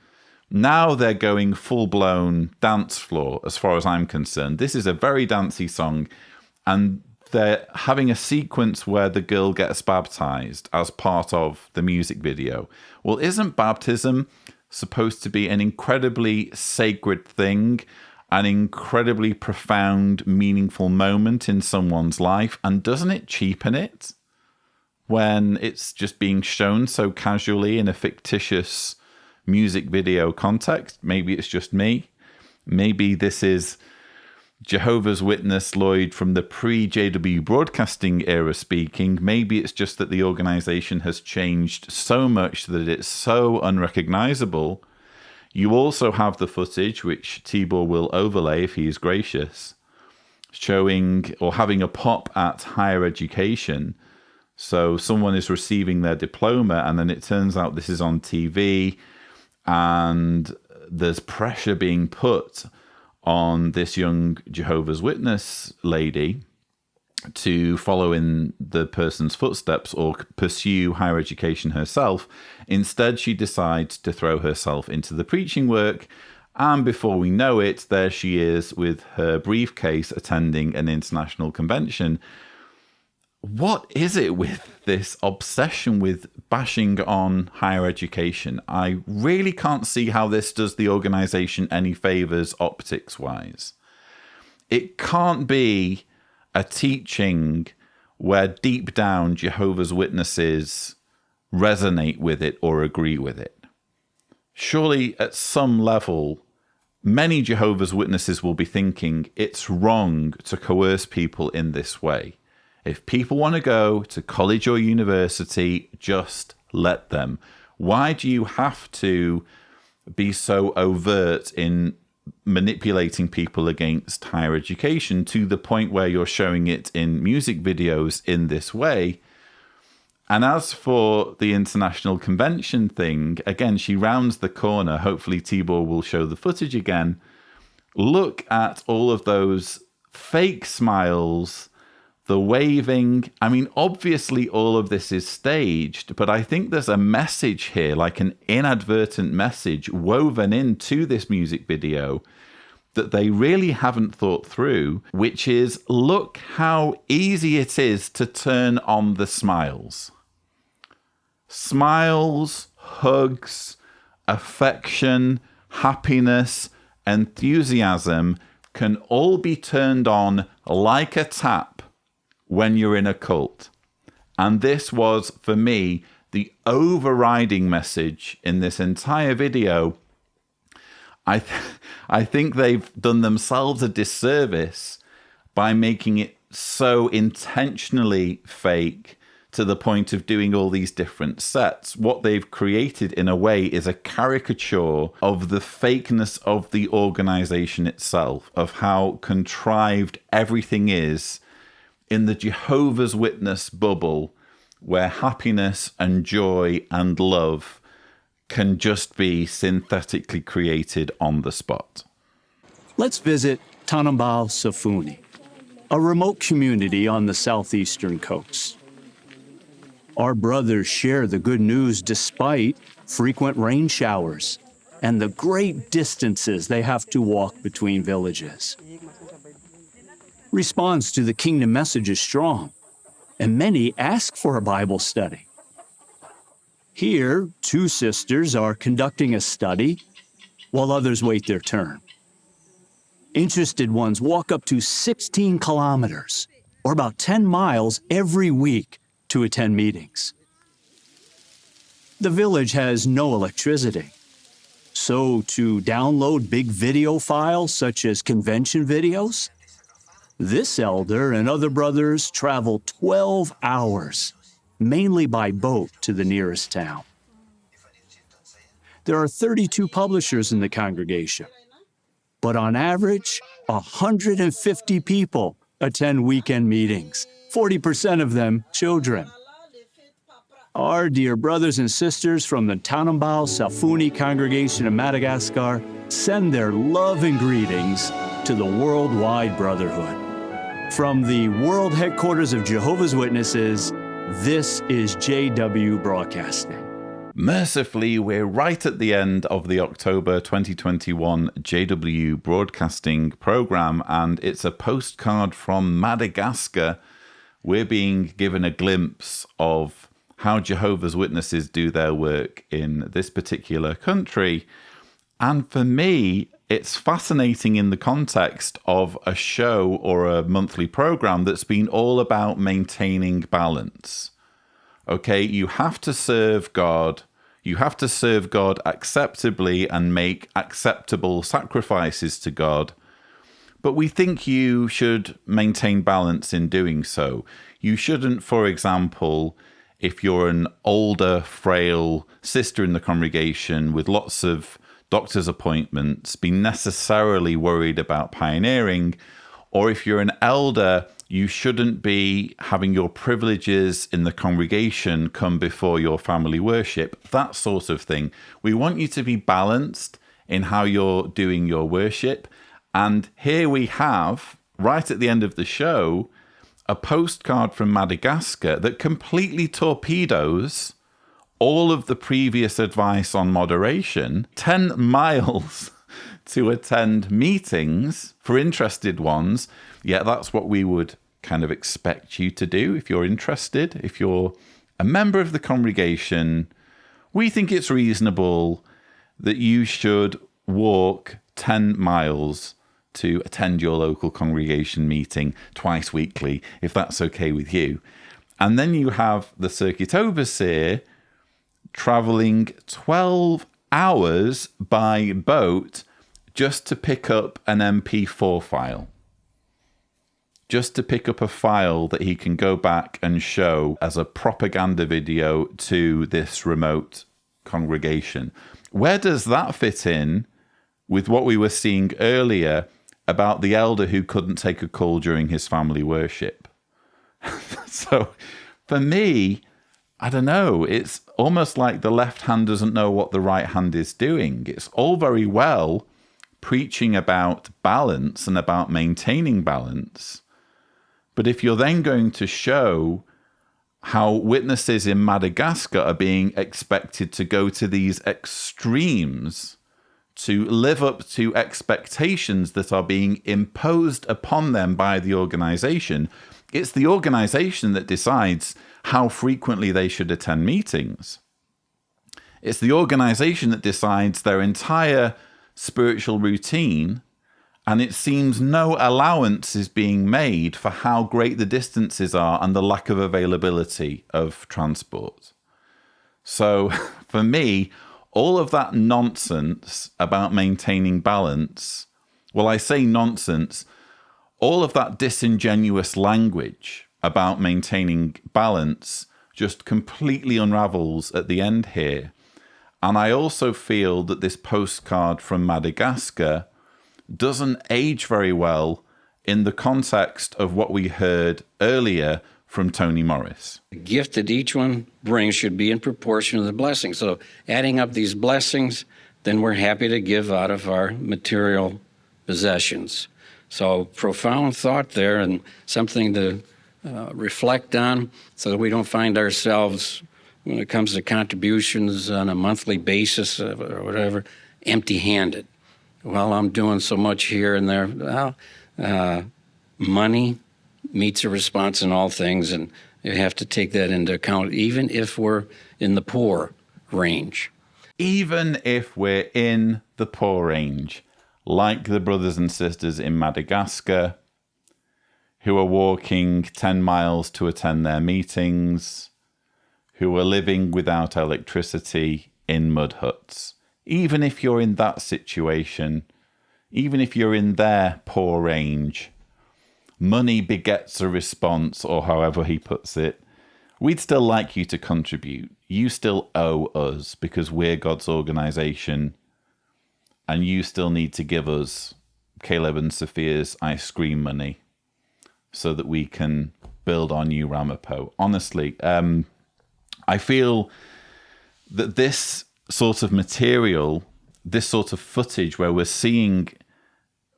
now they're going full-blown dance floor, as far as I'm concerned. This is a very dancey song, and they're having a sequence where the girl gets baptized as part of the music video. Well, isn't baptism supposed to be an incredibly sacred thing, an incredibly profound, meaningful moment in someone's life? And doesn't it cheapen it when it's just being shown so casually in a fictitious music video context? Maybe it's just me. Maybe this is Jehovah's Witness Lloyd from the pre-JW broadcasting era speaking. Maybe it's just that the organization has changed so much that it's so unrecognizable. You also have the footage, which Tibor will overlay if he is gracious, showing or having a pop at higher education. So someone is receiving their diploma, and then it turns out this is on TV, and there's pressure being put on this young Jehovah's Witness lady to follow in the person's footsteps or pursue higher education herself. Instead, she decides to throw herself into the preaching work, and before we know it, there she is with her briefcase attending an international convention. What is it with this obsession with bashing on higher education? I really can't see how this does the organization any favors optics-wise. It can't be a teaching where deep down Jehovah's Witnesses resonate with it or agree with it. Surely at some level, many Jehovah's Witnesses will be thinking it's wrong to coerce people in this way. If people want to go to college or university, just let them. Why do you have to be so overt in manipulating people against higher education to the point where you're showing it in music videos in this way? And as for the international convention thing, again, she rounds the corner. Hopefully Tibor will show the footage again. Look at all of those fake smiles, the waving. I mean, obviously all of this is staged, but I think there's a message here, like an inadvertent message woven into this music video that they really haven't thought through, which is, look how easy it is to turn on the smiles. Smiles, hugs, affection, happiness, enthusiasm can all be turned on like a tap when you're in a cult. And this was, for me, the overriding message in this entire video. I think they've done themselves a disservice by making it so intentionally fake to the point of doing all these different sets. What they've created, in a way, is a caricature of the fakeness of the organization itself, of how contrived everything is in the Jehovah's Witness bubble, where happiness and joy and love can just be synthetically created on the spot. Let's visit Tanambao Safuni, a remote community on the southeastern coast. Our brothers share the good news despite frequent rain showers and the great distances they have to walk between villages. Response to the kingdom message is strong, and many ask for a Bible study. Here, 2 sisters are conducting a study while others wait their turn. Interested ones walk up to 16 kilometers, or about 10 miles every week, to attend meetings. The village has no electricity, so to download big video files such as convention videos, this elder and other brothers travel 12 hours, mainly by boat, to the nearest town. There are 32 publishers in the congregation, but on average, 150 people attend weekend meetings, 40% of them children. Our dear brothers and sisters from the Tanambao Safuni congregation in Madagascar send their love and greetings to the worldwide brotherhood. From the world headquarters of Jehovah's Witnesses This is JW Broadcasting. Mercifully, we're right at the end of the October 2021 JW Broadcasting program, and it's a postcard from Madagascar. We're being given a glimpse of how Jehovah's Witnesses do their work in this particular country. And for me, it's fascinating in the context of a show or a monthly program that's been all about maintaining balance. Okay, you have to serve God. You have to serve God acceptably and make acceptable sacrifices to God. But we think you should maintain balance in doing so. You shouldn't, for example, if you're an older, frail sister in the congregation with lots of doctor's appointments, be necessarily worried about pioneering. Or if you're an elder, you shouldn't be having your privileges in the congregation come before your family worship, that sort of thing. We want you to be balanced in how you're doing your worship. And here we have, right at the end of the show, a postcard from Madagascar that completely torpedoes all of the previous advice on moderation. 10 miles to attend meetings for interested ones. Yeah, that's what we would kind of expect you to do if you're interested. If you're a member of the congregation, we think it's reasonable that you should walk 10 miles to attend your local congregation meeting twice weekly, if that's okay with you. And then you have the circuit overseer traveling 12 hours by boat just to pick up an MP4 file. Just to pick up a file that he can go back and show as a propaganda video to this remote congregation. Where does that fit in with what we were seeing earlier about the elder who couldn't take a call during his family worship? So for me, I don't know, it's almost like the left hand doesn't know what the right hand is doing. It's all very well preaching about balance and about maintaining balance, but if you're then going to show how witnesses in Madagascar are being expected to go to these extremes to live up to expectations that are being imposed upon them by the organization, it's the organization that decides how frequently they should attend meetings. It's the organization that decides their entire spiritual routine, and it seems no allowance is being made for how great the distances are and the lack of availability of transport. So for me, all of that nonsense about maintaining balance, well, I say nonsense, all of that disingenuous language about maintaining balance just completely unravels at the end here. And I also feel that this postcard from Madagascar doesn't age very well in the context of what we heard earlier from Tony Morris. The gift that each one brings should be in proportion to the blessing. So adding up these blessings, then we're happy to give out of our material possessions. So profound thought there, and something to reflect on so that we don't find ourselves, when it comes to contributions on a monthly basis or whatever, empty-handed. Well, I'm doing so much here and there. Well, money meets a response in all things, and you have to take that into account, even if we're in the poor range. Even if we're in the poor range, like the brothers and sisters in Madagascar, who are walking 10 miles to attend their meetings, who are living without electricity in mud huts. Even if you're in that situation, even if you're in their poor range, money begets a response, or however he puts it. We'd still like you to contribute. You still owe us because we're God's organization, and you still need to give us Caleb and Sophia's ice cream money so that we can build our new Ramapo. Honestly, I feel that this sort of material, this sort of footage where we're seeing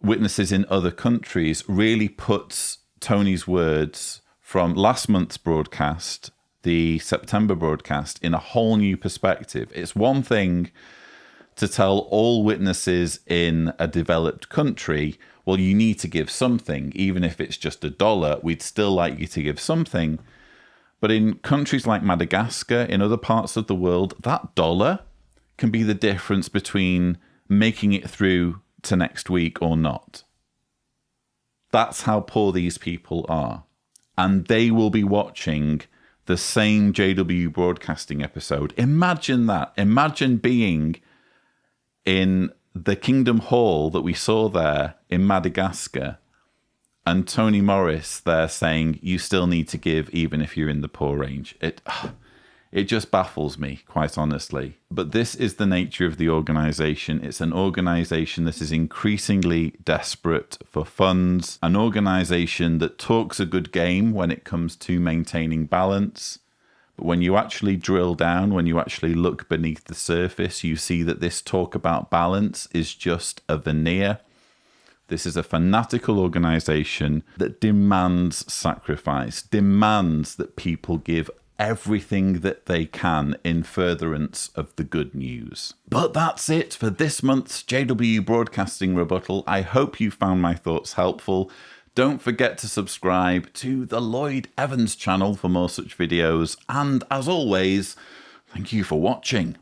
witnesses in other countries really puts Tony's words from last month's broadcast, the September broadcast in a whole new perspective. It's one thing to tell all witnesses in a developed country, well, you need to give something, even if it's just $1, we'd still like you to give something. But in countries like Madagascar, in other parts of the world, that dollar can be the difference between making it through to next week or not. That's how poor these people are. And they will be watching the same JW Broadcasting episode. Imagine that. Imagine being in the Kingdom Hall that we saw there in Madagascar, and Tony Morris there saying, you still need to give even if you're in the poor range. It just baffles me, quite honestly. But this is the nature of the organisation. It's an organisation that is increasingly desperate for funds, an organisation that talks a good game when it comes to maintaining balance. But when you actually drill down, when you actually look beneath the surface, you see that this talk about balance is just a veneer. This is a fanatical organisation that demands sacrifice, demands that people give everything that they can in furtherance of the good news. But that's it for this month's JW Broadcasting Rebuttal. I hope you found my thoughts helpful. Don't forget to subscribe to the Lloyd Evans channel for more such videos. And as always, thank you for watching.